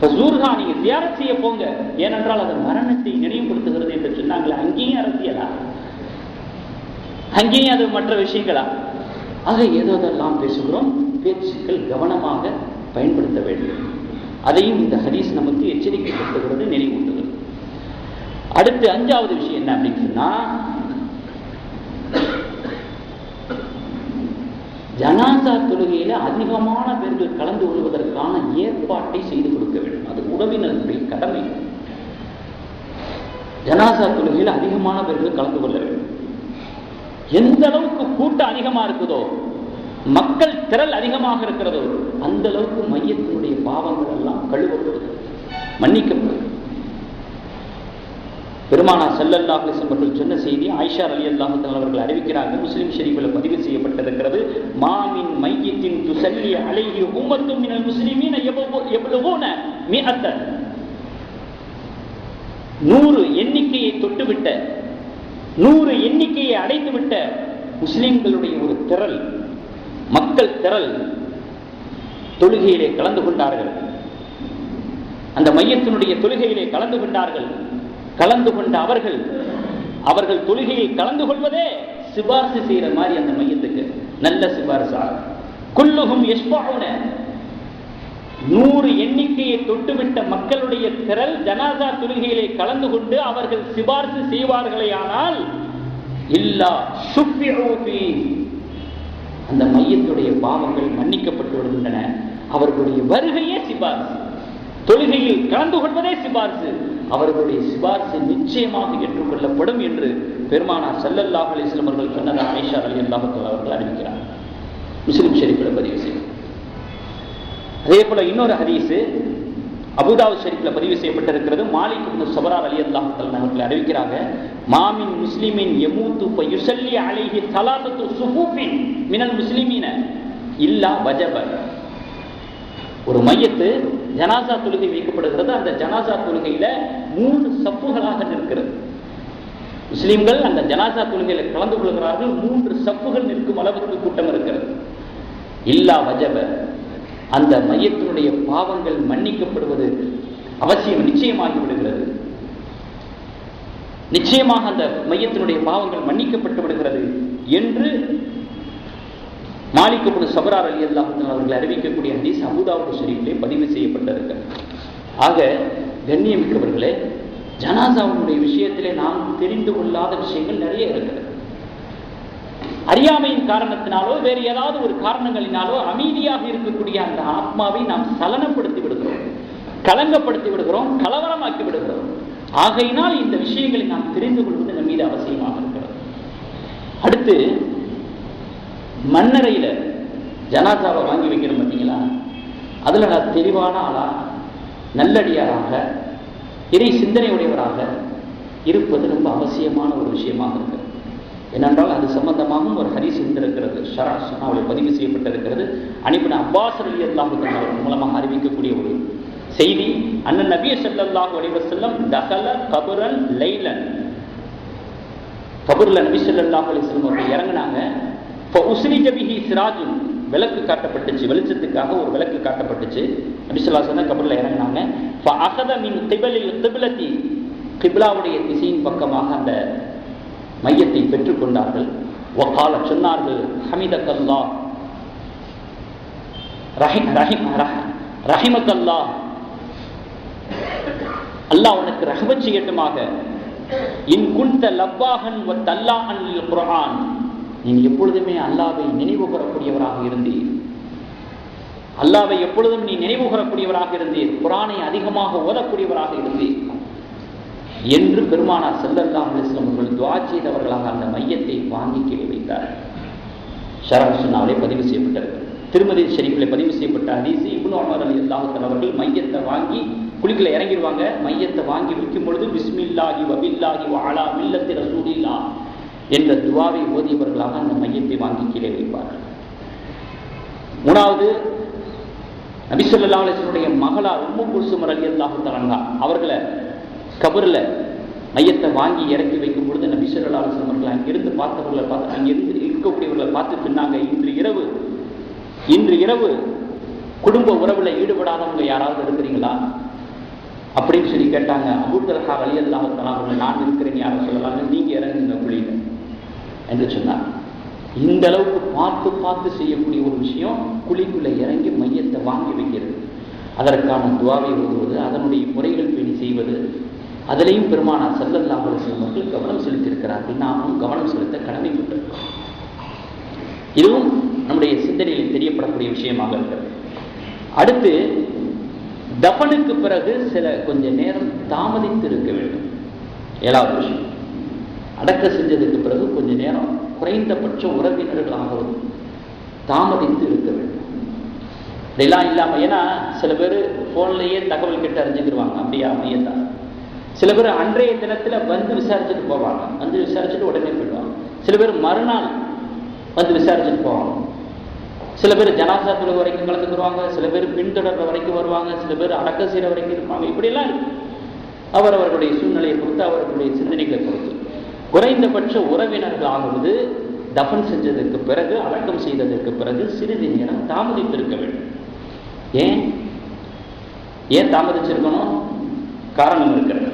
ஃபஸூர்ஹா, நீங்க தியானம் செய்ய போங்க, ஏனென்றால் அது மரணத்தை நினைவுபடுத்துகிறது என்று சொன்னாங்களே. அங்கேயும் அரசியலா, அங்கேயும் அது மற்ற விஷயங்களா? ஆக ஏதோதெல்லாம் பேசுகிறோம், பேச்சுக்கள் கவனமாக பயன்படுத்த வேண்டும். அதையும் இந்த ஹதீஸ் நமக்கு எச்சரிக்கைப்படுத்துகிறது, நினைவூட்டுகிறது. அடுத்து அஞ்சாவது விஷயம் என்ன அப்படின்னு சொன்னா, ஜனாசா தொழுகையில அதிகமான பேர்கள் கலந்து கொள்வதற்கான ஏற்பாட்டை செய்து கொடுக்க வேண்டும். அது உறவினர்களுடைய கடமை. ஜனாசா தொழுகையில் அதிகமான பேர்கள் கலந்து கொள்ள வேண்டும். எந்த அளவுக்கு கூட்டம் அதிகமா இருக்குதோ, மக்கள் திரள் அதிகமாக இருக்கிறதோ, அந்த அளவுக்கு மையத்தினுடைய பாவங்கள் எல்லாம் கழுவப்படுது, மன்னிக்கப்படுது. பெருமானார் ஸல்லல்லாஹு அலைஹி வஸல்லம் அவர்கள் சொன்ன செய்தி ஆயிஷா ரலியல்லாஹு தஆலா அவர்கள் அறிவிக்கிறாங்க. முஸ்லிம் ஷரீஃபில் பதிவு செய்யப்பட்டிருக்கிறது. மாமின் மையத்தின் துஸல்லி அலைஹி உம்மத்தும் மினல் முஸ்லிமீன யப்லுகூன மிஅத்தன். 100 எண்ணிக்கையை தொட்டுவிட்ட, 100 எண்ணிக்கையை அடைந்துவிட்ட முஸ்லிம்களுடைய ஒரு திரள், மக்கள் திரள் தொழுகையிலே கலந்து கொண்டார்கள். அந்த மையத்தினுடைய தொழுகையிலே கலந்து கொண்டார்கள். கலந்து கொண்ட அவர்கள் தொழுகையில் கலந்து கொள்வதே சிபாரிசு செய்யற மாதிரி அந்த மையத்துக்கு நல்ல சிபாரிசா. குல்லுஹும் யஷ்ஃபஊன. 100 எண்ணிக்கையை தொட்டுவிட்ட மக்களுடைய திரள் ஜனாசா தொழுகையிலே கலந்து கொண்டு அவர்கள் சிபாரிசு செய்வார்களேயானால் இல்லா ஷுஃபிஊ ஃபீ, அந்த மையத்துடைய பாவங்கள் மன்னிக்கப்பட்டு விடுகின்றன. அவர்களுடைய வருகையே சிபாரிசு, தொழுகையில் கலந்து கொள்வதே சிபாரிசு, அவர்களுடைய சிபாரிசு நிச்சயமாக ஏற்றுக்கொள்ளப்படும் என்று பெருமானார் ஸல்லல்லாஹு அலைஹி வஸல்லம் அவர்கள் சொன்னதை ஆயிஷா ரலியல்லாஹு தஆலா அவர்கள் அறிவிக்கிறார். முஸ்லிம் ஷரீஃபில் பதிவு செய்யும். அதே போல இன்னொரு ஹதீஸ் அபூதாவுத் ஷரீஃபில் பதிவு செய்யப்பட்டிருக்கிறது. மாலிக் இப்னு ஸபரா ரலியல்லாஹு தஆலா அவர்கள் அறிவிக்கிறாங்க. மாமின் முஸ்லிமின் யமூது ஃபயுஸல்லி அலைஹி ஸலாத்து ஸுஃபூஃபின் மினல் முஸ்லிமீன இல்லா வஜப. ஒரு மையத்து ஜனாசா தொழுகை வைக்கப்படுகிறது. அந்த ஜனாசா தொழுகையில 3 சப்புகளாக நிற்கிறது. முஸ்லிம்கள் அந்த ஜனாசா தொழுகையில கலந்து கொள்கிறார்கள். 3 சப்புகள் நிற்கும் அளவுக்கு கூட்டம் இருக்கிறது. இல்லா வஜப, அந்த மையத்தினுடைய பாவங்கள் மன்னிக்கப்படுவது அவசியம், நிச்சயமாகி விடுகிறது. நிச்சயமாக அந்த மையத்தினுடைய பாவங்கள் மன்னிக்கப்பட்டு விடுகிறது என்று மாலிக் இப்னு ஸபரா ரலியல்லாஹு தஆலா அவர்கள் அறிவிக்கக்கூடிய ஹதீஸ் அபூதாவுத் ஷரீஃபிலே பதிவு செய்யப்பட்டிருக்கிறது. ஆக கண்ணியமிக்கவர்களே, ஜனாசாவுடைய விஷயத்திலே நாம் தெரிந்து கொள்ளாத விஷயங்கள் நிறைய இருக்கிறது. அறியாமையின் காரணத்தினாலோ வேறு ஏதாவது ஒரு காரணங்களினாலோ அமைதியாக இருக்கக்கூடிய அந்த ஆத்மாவை நாம் சலனப்படுத்தி விடுகிறோம், கலங்கப்படுத்தி விடுகிறோம், கலவரமாக்கி விடுகிறோம். ஆகையினால் இந்த விஷயங்களை நாம் தெரிந்து கொள்வது நம் மீது அவசியமாக இருக்கிறது. அடுத்து, மண்ணறையில ஜனாசாவை வாங்கி வைக்கிறோம் பார்த்தீங்களா, அதுல நான் தெளிவான ஆளா, நல்லடியாராக, இறை சிந்தனை உடையவராக இருப்பது ரொம்ப அவசியமான ஒரு விஷயமாக இருக்கிறது. ஏனென்றால் அது சம்பந்தமாகவும் ஒரு ஹதீஸ் இருந்திருக்கிறது, ஷரஹ் சுன்னாவில் பதிவு செய்யப்பட்டிருக்கிறது. இப்னு அப்பாஸ் ரலியல்லாஹு தஆலா மூலமாக அறிவிக்கக்கூடிய ஒரு செய்தி. அண்ணன் நபி ஸல்லல்லாஹு அலைஹி வஸல்லம் தகல கபரன் லைலன், கபர்ல நபி ஸல்லல்லாஹு அலைஹி வஸல்லம் அவர்கள் இறங்கினாங்க. ஃபஉஸ்ரிஜ பிஹி சிராஜுன், விளக்கு காட்டப்பட்டுச்சு, வெளிச்சத்துக்காக ஒரு விளக்கு காட்டப்பட்டுச்சு. நபி ஸல்லல்லாஹு அலைஹி வஸல்லம் கபர்ல இறங்கினாங்க. ஃபஅഖத மின் கிபலில் கிப்லதி, கிப்லாவுடைய திசையின் பக்கமாக அந்த மையத்தை பெற்றுக்கொண்டார்கள். வகால, சொன்னார்கள், ஹமிதக்கல்லாஹ் ரஹிமக்கல்லாஹ், அல்லாஹ் உனக்கு ரஹ்மத் செய்யட்டுமாக. இன் குன்த லப்பாஹன் வ தல்லாஹன் லில் குர்ஆன், நீ எப்பொழுதுமே அல்லாஹ்வை நினைவு கூறக்கூடியவராக இருந்தீர், அல்லாஹ்வை எப்பொழுதும் நீ நினைவு கூறக்கூடியவராக இருந்தீர், குர்ஆனை அதிகமாக ஓதக்கூடியவராக இருந்தீர் என்று பெருமானார் ஸல்லல்லாஹு அலைஹி வஸல்லம் அவர்கள் துஆ செய்தவர்களாக அந்த மையத்தை வாங்கி கீழே வைத்தார். ஷரஹ் சுன்னாவிலே பதிவு செய்யப்பட்டிருக்கிறது. திருமதி ஷரீஃபில் பதிவு செய்யப்பட்ட ஹதீஸ், இப்னு உமர் ரலியல்லாஹு தஆலா அவர்கள் மையத்தை வாங்கி குழிக்குள்ள இறங்கிடுவாங்க. மையத்தை வாங்கி வைக்கும் பொழுது பிஸ்மில்லாஹி வ பில்லாஹி வ அலா மில்லத்தி ரசூலில்லாஹ் என்ற துஆவை ஓதியவர்களாக அந்த மையத்தை வாங்கி கீழே வைப்பார்கள். மூணாவது, நபி ஸல்லல்லாஹு அலைஹி வஸல்லம் மகளார் உம்மு குல்சும் ரலியல்லாஹு தஆலா அவர்களை கபரில் மையத்தை வாங்கி இறக்கி வைக்கும் பொழுது நபி ஸல்லல்லாஹு அலைஹி வஸல்லம் அவர்கள் அங்கிருந்து பார்த்தவர்களை பார்த்து, அங்கிருந்து இருக்கக்கூடியவர்களை பார்த்து சொன்னாங்க, இன்று இரவு குடும்ப உறவுல ஈடுபடாதவங்க யாராவது இருக்கிறீங்களா அப்படின்னு சொல்லி கேட்டாங்க. அபூ தல்ஹா ரலியல்லாஹு தஆலா அவர்கள், நான் இருக்கிறேன், யாரும் சொல்லலாங்க, நீங்க இறங்குங்க குழியில என்று சொன்னார். இந்த அளவுக்கு பார்த்து பார்த்து செய்யக்கூடிய ஒரு விஷயம் குழிக்குள்ள இறங்கி மையத்தை வாங்கி வைக்கிறது, அதற்கான துஆவை ஓதுவது, அதனுடைய முறைகள் பேணி செய்வது, அதிலையும் பெருமானார் ஸல்லல்லாஹு அலைஹி வஸல்லம் அவர்கள் கவனம் செலுத்தியிருக்கிறார்கள். நாமும் கவனம் செலுத்த கடமைப்பட்டிருக்கிறோம். இதுவும் நம்முடைய சிந்தனையில் தெரியப்படக்கூடிய விஷயமாக இருக்கிறது. அடுத்து, தஃபனுக்கு பிறகு கொஞ்ச நேரம் தாமதித்து இருக்க வேண்டும். 7வது விஷயம், அடக்க செஞ்சதுக்கு பிறகு கொஞ்ச நேரம் குறைந்தபட்ச உறவினர்களாகவும் தாமதித்து இருக்க வேண்டும். இதெல்லாம் இல்லாமல், ஏன்னா சில பேர் ஃபோன்லேயே தகவல் கேட்டு அறிஞ்சுக்கிடுவாங்க, அப்படியா மையத்தான். சில பேர் அன்றைய தினத்தில் வந்து விசாரிச்சுட்டு போவாங்க, வந்து விசாரிச்சுட்டு உடனே போயிடுவாங்க. சில பேர் மறுநாள் வந்து விசாரிச்சுட்டு போவாங்க. சில பேர் ஜனாசா தொழுகை வரைக்கும் கலந்துக்குருவாங்க, சில பேர் பின்தொடர்ற வரைக்கும் வருவாங்க, சில பேர் அடக்க செய்கிற வரைக்கும் இருப்பாங்க. இப்படியெல்லாம் இருக்கு. அவரவர்களுடைய சூழ்நிலையை பொறுத்து, அவர்களுடைய சிந்தனைகளை பொறுத்து. குறைந்தபட்ச உறவினர்கள் ஆகுவது தஃபன் செஞ்சதற்கு பிறகு, அடக்கம் செய்ததற்கு பிறகு சிறிது நேரம் தாமதித்திருக்க வேண்டும். ஏன் தாமதிச்சிருக்கணும்? காரணம் இருக்கிறது.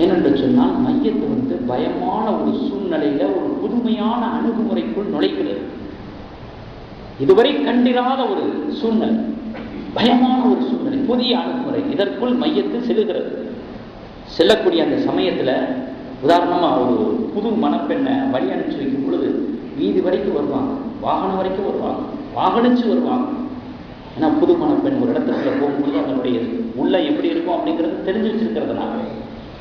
ஏனென்று சொன்னால், மையத்து பயமான ஒரு சூழ்நிலையில ஒரு புதுமையான அணுகுமுறைக்குள் நுழைக்கிறது. இதுவரை கண்டிராத ஒரு சூழ்நிலை, பயமான ஒரு சூழ்நிலை, புதிய அணுகுமுறை, இதற்குள் மையத்து செல்லுகிறது. செல்லக்கூடிய அந்த சமயத்தில் உதாரணமா ஒரு புது மணப்பெண்ணை வழி அனுப்பிச்சு வைக்கும் பொழுது வீதி வரைக்கும் வருவாங்க, வாகனம் வரைக்கும் வருவாங்க, வாகனிச்சு வருவாங்க. ஏன்னா புது மணப்பெண் ஒரு இடத்துல போகும்பொழுது அதனுடைய உள்ள எப்படி இருக்கும் அப்படிங்கிறது தெரிஞ்சு வச்சிருக்கிறதுனால.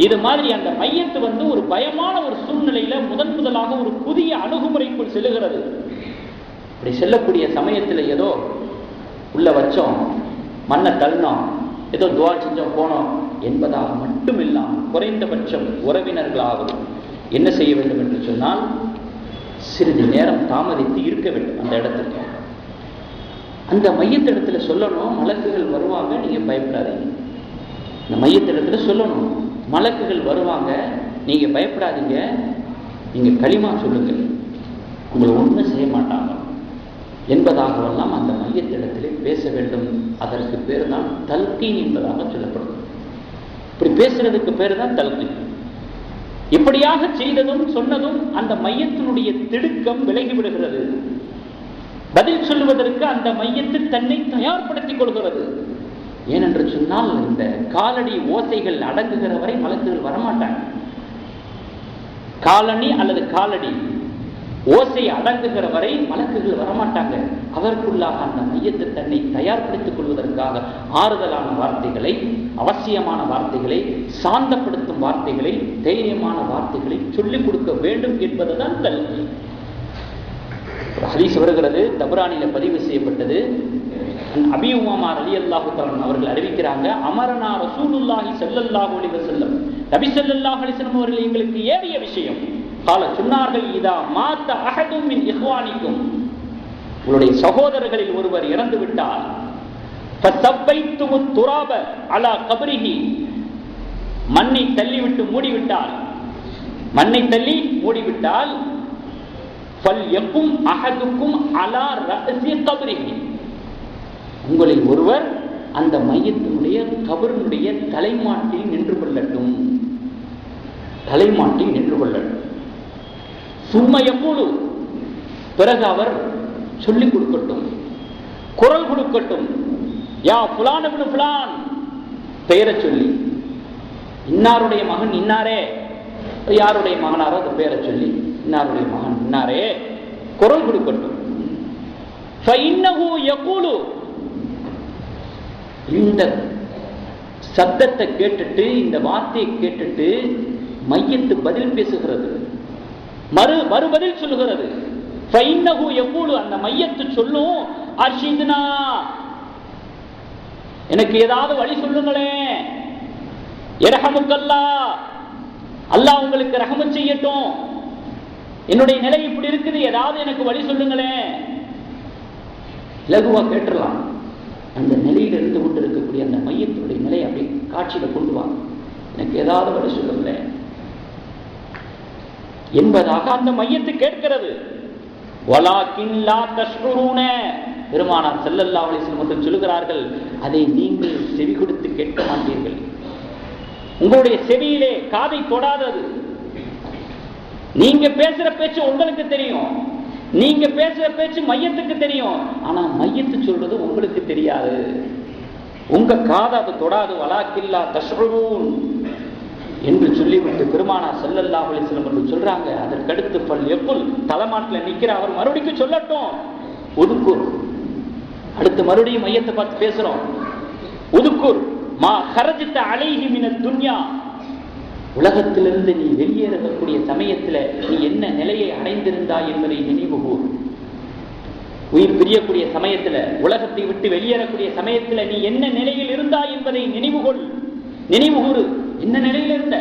இது மாதிரி அந்த மையத்து ஒரு பயமான ஒரு சூழ்நிலையில முதலாக ஒரு புதிய அணுகுமுறைக்குள் செல்லுகிறது. அப்படி செல்லக்கூடிய சமயத்தில் ஏதோ உள்ள வச்சோம், மண்ணை தள்ளினோம், ஏதோ துவா செஞ்சோம், போனோம் என்பதாக மட்டும் இல்லாமல் குறைந்தபட்சம் உறவினர்களாக என்ன செய்ய வேண்டும் என்று சொன்னால், சிறிது நேரம் தாமதித்து இருக்க வேண்டும் அந்த இடத்துக்கு. அந்த மையத்திடத்துல சொல்லணும், மலக்குகள் வருவாங்க, நீங்க பயப்படாதீங்க. இந்த மையத்திடத்துல சொல்லணும், மலக்குகள் வருவாங்க, நீங்க பயப்படாதீங்க, நீங்க களிமா சொல்லுங்க, உங்களை ஒன்றும் செய்ய மாட்டாங்க என்பதாகவெல்லாம் அந்த மையத்திடத்திலே பேச வேண்டும். அதற்கு பேர் தான் தல்கீன் என்பதாக சொல்லப்படும். இப்படி பேசுறதுக்கு பேர் தான் தல்கீன். இப்படியாக செய்ததும் சொன்னதும் அந்த மையத்தினுடைய திடுக்கம் விலகிவிடுகிறது. பதில் சொல்லுவதற்கு அந்த மையத்து தன்னை தயார்படுத்திக் கொள்கிறது. ஏனென்று சொன்னால், இந்த காலடி ஓசைகள் அடங்குகிற வரை மலக்குகள் வரமாட்டாங்க. காலணி அல்லது காலடி ஓசை அடங்குகிற வரை மலக்குகள் வரமாட்டாங்க. அதற்குள்ளாக அந்த மையத்தை தன்னை தயார்படுத்திக் கொள்வதற்காக ஆறுதலான வார்த்தைகளை, அவசியமான வார்த்தைகளை, சாந்தப்படுத்தும் வார்த்தைகளை, தைரியமான வார்த்தைகளை சொல்லிக் கொடுக்க வேண்டும் என்பதுதான் கல்வி. ஹதீஸ் வருகிறது, தபரானில பதிவு செய்யப்பட்டது. அபீ உமாமா ரலியல்லாஹு தஆலா அவர்கள் அறிவிக்கிறாங்க, அமரனா ரசூலுல்லாஹி ஸல்லல்லாஹு அலைஹி வஸல்லம், நபி ஸல்லல்லாஹு அலைஹி வஸல்லம் அவர்கள் எங்களுக்கு ஏறிய விஷயம். கால சொன்னார்கள், இதா மாத்த அஹதும் மின் இஹ்வானிக்கும், உங்களுடைய சகோதரர்களில் ஒருவர் இறந்து விட்டால், ஃபஸப்பைத்துமு துராப அலா கப்ரிஹி, மண்ணை தள்ளிவிட்டு மூடிவிட்டால், மண்ணை தள்ளி மூடிவிட்டால், ஃபல்யகும் அஹதுக்கும் அலா ரஅஸி கப்ரிஹி, உங்களில் ஒருவர் அந்த மையத்தினுடைய கபரினுடைய தலைமாட்டில் நின்று கொள்ளட்டும், தலைமாட்டில் நின்று கொள்ளட்டும். சும்மையப்போது பிறகு அவர் சொல்லிக் கொடுக்கட்டும், குரல் கொடுக்கட்டும், யா புலான் இப்னு புலான், பெயரை சொல்லி, இன்னாருடைய மகன் இன்னாரே, யாருடைய மகனாரோ அந்த பெயரை சொல்லி, இன்னாருடைய மகன் இன்னாரே, குரல் கொடுக்கட்டும். ஃபஇன்னஹு யகூலு, இந்த சத்தத்தை கேட்டுட்டு, இந்த வார்த்தையை கேட்டுட்டு மையத்து பதில் பேசுகிறது, மறுபதில் சொல்லுகிறது. ஃபஇன்னஹு யகூலு, அந்த மையத்து சொல்லும், அர்ஷித்னா, எனக்கு ஏதாவது வழி சொல்லுங்களேன், இரஹமுக்கல்லாஹ், அல்லாஹ் உங்களுக்கு ரஹமத் செய்யட்டும், என்னுடைய நிலை இப்படி இருக்குது, ஏதாவது எனக்கு வழி சொல்லுங்களேன். லகுவா கேட்டுடலாம். அந்த நிலையில் இருந்து கொண்டு இருக்கக்கூடிய அந்த மையத்தினுடைய நிலையை அப்படி காட்சியில கொண்டு வாங்க, எனக்கு ஏதாவது வழி சொல்லுங்களேன் என்பதாக அந்த மையத்தை கேட்கிறது. வலாக்கின் லா தஷ்உரூன, பெருமானார் ஸல்லல்லாஹு அலைஹி வஸல்லம் சொல்லுகிறார்கள், அதை நீங்கள் செவி கொடுத்து கேட்க மாட்டீர்கள். உங்களுடைய செவியிலே காதை தொடாதது. நீங்க பேசுற பேச்சு உங்களுக்கு தெரியும், நீங்க பேசுற பேச்சு மையத்துக்கு தெரியும், ஆனா மையத்து சொல்றது உங்களுக்கு தெரியாது, உங்க காதை அது தொடாது. வலாக்கில்லா தஷ்உரூன் என்று சொல்லிவிட்டு பெருமானார் ஸல்லல்லாஹு அலைஹி வஸல்லம் என்று சொல்றாங்க. அதற்கடுத்து ஃபல்யகுல், தலைமாட்டில் நிக்கிற அவர் மறுபடியும் சொல்லட்டும், உதுக்குர். அடுத்து மறுபடியும் மையத்தை பார்த்து பேசுறோம், உதுக்குர் மா ஹரஜ்த அலைஹி மினத் துன்யா, உலகத்திலிருந்து நீ வெளியேறக்கூடிய சமயத்துல நீ என்ன நிலையை அடைந்திருந்தாய் என்பதை நினைவு கூர். உயிர் பிரியக்கூடிய சமயத்துல, உலகத்தை விட்டு வெளியேறக்கூடிய சமயத்துல நீ என்ன நிலையில் இருந்தாய் என்பதை நினைவுகொள், நினைவுகூறு. என்ன நிலையில் இருந்த?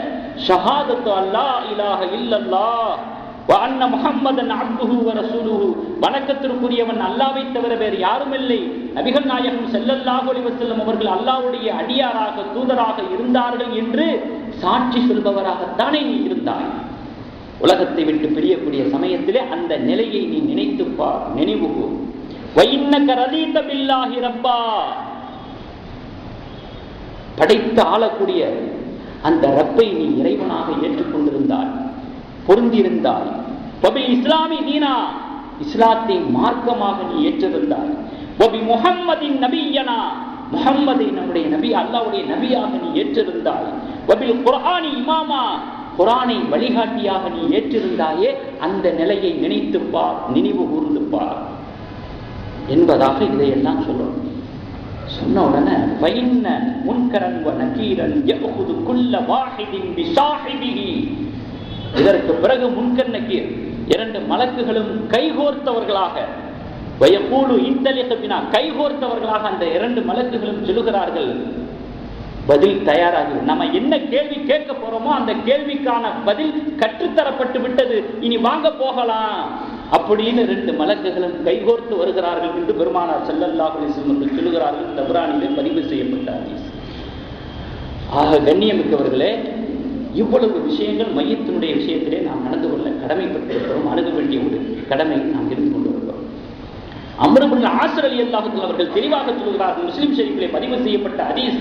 ஷஹாதத்து அல்லா இலாஹ இல்லல்லாஹ் வ அன்ன முஹம்மதன் அப்துஹு வ ரசூலுஹு, வணக்கத்திற்குரியவன் அல்லாஹ்வை தவிர வேறு யாரும் இல்லை, நபிகள் நாயகம் ஸல்லல்லாஹு அலைஹி வஸல்லம் அவர்கள் அல்லாஹ்வுடைய அடியாராக தூதராக இருந்தார்கள் என்று சாட்சி சொல்பவராகத்தானே நீ இருந்தாய். உலகத்தை விட்டு பிரியக்கூடிய சமயத்திலே அந்த நிலையை நீ நினைத்துப்பார், நினைவுகூ. வைன்னக ரதீத பில்லாஹி ரப்பா, படைத்து ஆளக்கூடிய அந்த ரப்பை நீ இறைவனாக ஏற்றுக்கொண்டிருந்தாய், பொருந்திருந்தாய். வபி இஸ்லாமி தீனா, இஸ்லாத்தை மார்க்கமாக நீ ஏற்றிருந்தாய். வபி முஹம்மதின் நபியனா, முஹம்மதை நம்முடைய நபி அல்லாஹ்வுடைய நபியாக நீ ஏற்றிருந்தாய். வபில் குர்ஆனி இமாமா, குர்ஆனை வழிகாட்டியாக நீ ஏற்றிருந்தாயே. அந்த நிலையை நினைத்துப்பார், நினைவு கூர்ந்துப்பார் என்பதாக இதையெல்லாம் சொல்லணும். சொன்ன உடனே வைன்ன முன்கரன் வ நகீரன் யஅகுது குல்ல வாஹிதின் பிசாஹிபிஹி, இதற்கு பிறகு முன்கர் நகீர் இரண்டு மலக்குகளும் கைகோர்த்தவர்களாக, வயகூலு இன்தலிக பினா, கைகோர்த்தவர்களாக அந்த இரண்டு மலக்குகளும் சொல்லுகிறார்கள், பதில் தயாராகி, நம்ம என்ன கேள்வி கேட்க போறோமோ அந்த கேள்விக்கான பதில் கற்றுத்தரப்பட்டு விட்டது, இனி வாங்க போகலாம் அப்படின்னு ரெண்டு மலக்குகளும் கைகோர்த்து வருகிறார்கள் என்று பெருமானார் ஸல்லல்லாஹு அலைஹி வஸல்லம் சொல்லுகிறார்கள். தப்ரானிலே பதிவு செய்யப்பட்ட ஹதீஸ். ஆக கண்ணியமிக்கவர்களே, இவ்வளவு விஷயங்கள் மையத்தினுடைய விஷயத்திலே நாம் நடந்து கொள்ள கடமைப்பட்டிருக்கிறோம். அணுக வேண்டிய ஒரு கடமை நாம் இருந்து கொண்டு வருகிறோம். அம்ர் இப்னு ஆஸ் ரலியல்லாஹு அன்ஹு அவர்கள் தெளிவாக சொல்கிறார்கள், முஸ்லிம் ஷரீஃபிலே பதிவு செய்யப்பட்ட ஹதீஸ்,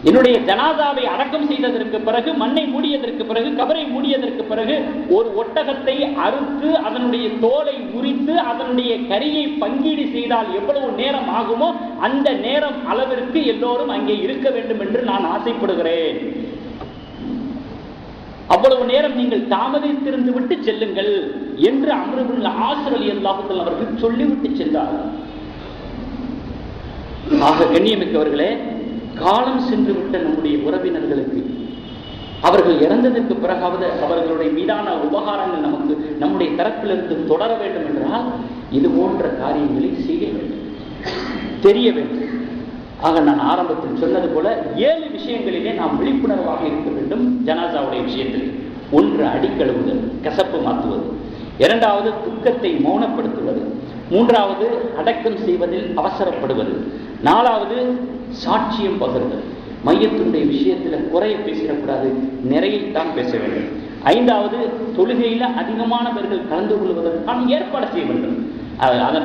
என்னுடைய ஜனாதாவை அடக்கம் செய்ததற்கு பிறகு, மண்ணை மூடியதற்கு பிறகு, கபரை மூடியதற்கு பிறகு ஒரு ஒட்டகத்தை அறுத்து அதனுடைய தோலை உரித்து அதனுடைய கரியை பங்கீடு செய்தால் எவ்வளவு நேரம் ஆகுமோ அந்த நேரம் அளவிற்கு எல்லோரும் அங்கே இருக்க வேண்டும் என்று நான் ஆசைப்படுகிறேன். அவ்வளவு நேரம் நீங்கள் தாமதித்திருந்து விட்டு செல்லுங்கள் என்று அம்ர் இப்னு ஆஸ் ரலியல்லாஹு அன்ஹு அவர்கள் சொல்லிவிட்டு சென்றார்கள். ஆக கண்ணியமிக்கவர்களே, காலம் சென்று விட்ட நம்முடைய உறவினர்களுக்கு அவர்கள் இறந்ததற்கு பிறகாவது அவர்களுடைய மீதான உபகாரங்கள் நமக்கு நம்முடைய தரப்பிலிருந்து தொடர வேண்டும் என்றால் இது போன்ற காரியங்களை செய்ய வேண்டும், தெரிய வேண்டும். ஆக நான் ஆரம்பத்தில் சொன்னது போல 7 விஷயங்களிலே நாம் விழிப்புணர்வாக இருக்க வேண்டும். ஜனாசாவுடைய விஷயத்தில் 1 அடிக்கழுவுதல், கசப்பு மாற்றுவது. 2வது துக்கத்தை மௌனப்படுத்துவது. 3வது அடக்கம் செய்வதில் அவசரப்படுவது. 4வது சாட்சியம் பகிர்தல். மையத்தினுடைய விஷயத்தில் குறைய பேசிடக்கூடாது, நிறையத்தான் பேச வேண்டும். 5வது தொழுகையில அதிகமானவர்கள் கலந்து கொள்வதற்கான ஏற்பாடு செய்ய வேண்டும்.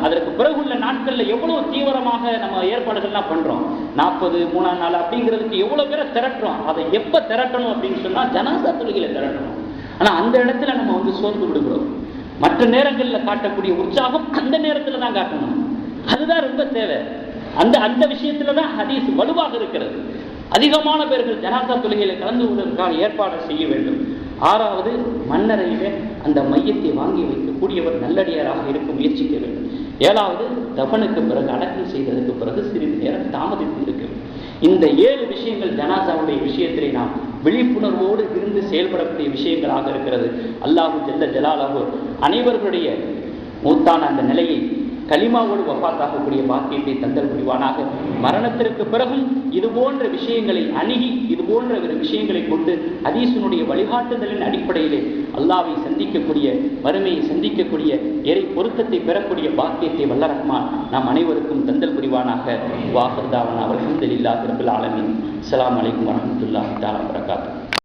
அதற்கு பிறகுள்ள நாட்கள்ல எவ்வளவு தீவிரமாக நம்ம ஏற்பாடுகள்லாம் பண்றோம். 40 3ஆம் நாள் அப்படிங்கிறதுக்கு எவ்வளவு பேரை திரட்டுறோம். அதை எப்ப திரட்டணும் அப்படின்னு சொன்னா ஜனாசா தொழுகையில திரட்டணும். ஆனா அந்த இடத்துல நம்ம சோர்ந்து விடுகிறோம். மற்ற நேரங்களில் காட்டக்கூடிய உற்சாகம் அந்த நேரத்துல தான் காட்டணும். அதுதான் ரொம்ப தேவை. அந்த விஷயத்துலதான் ஹதீஸ் வலுவாக இருக்கிறது. அதிகமான பேர்கள் ஜனாசா தொழுகையில கலந்து கொள்வதற்கான ஏற்பாடு செய்ய வேண்டும். 6வது மண்ணறையிலே அந்த மையத்தை வாங்கி வைக்கக்கூடியவர் நல்லடியாராக இருக்க முயற்சிக்க வேண்டும். 7வது தஃபனுக்கு பிறகு, அடக்கம் செய்ததற்கு பிறகு சிறிது நேரம் தாமதித்து இருக்க வேண்டும். இந்த 7 விஷயங்கள் ஜனாசாவுடைய விஷயத்திலே நாம் விழிப்புணர்வோடு இருந்து செயல்படக்கூடிய விஷயங்களாக இருக்கிறது. அல்லாஹு ஜல்ல ஜலாலுஹு அனைவர்களுடைய மூத்தான அந்த நிலையை கலிமாவோடு வஃபாத்தாகக்கூடிய பாக்கியத்தை தந்தல் புரிவானாக. மரணத்திற்கு பிறகும் இது போன்ற விஷயங்களை அணுகி, இது போன்ற விஷயங்களை கொண்டு ஹதீஸினுடைய வழிகாட்டுதலின் அடிப்படையிலே அல்லாஹ்வை சந்திக்கக்கூடிய, மறுமையை சந்திக்கக்கூடிய, இறை பொருத்தத்தை பெறக்கூடிய பாக்கியத்தை வல்ல ரஹ்மான் நாம் அனைவருக்கும் தந்தல் புரிவானாக. வாஹிர் தாவானா அல்ஹம்துலில்லாஹி ரப்பில் ஆலமீன். அஸ்ஸலாமு அலைக்கும் வரஹ்மத்துல்லாஹி தஆலா வபரகாத்துஹு.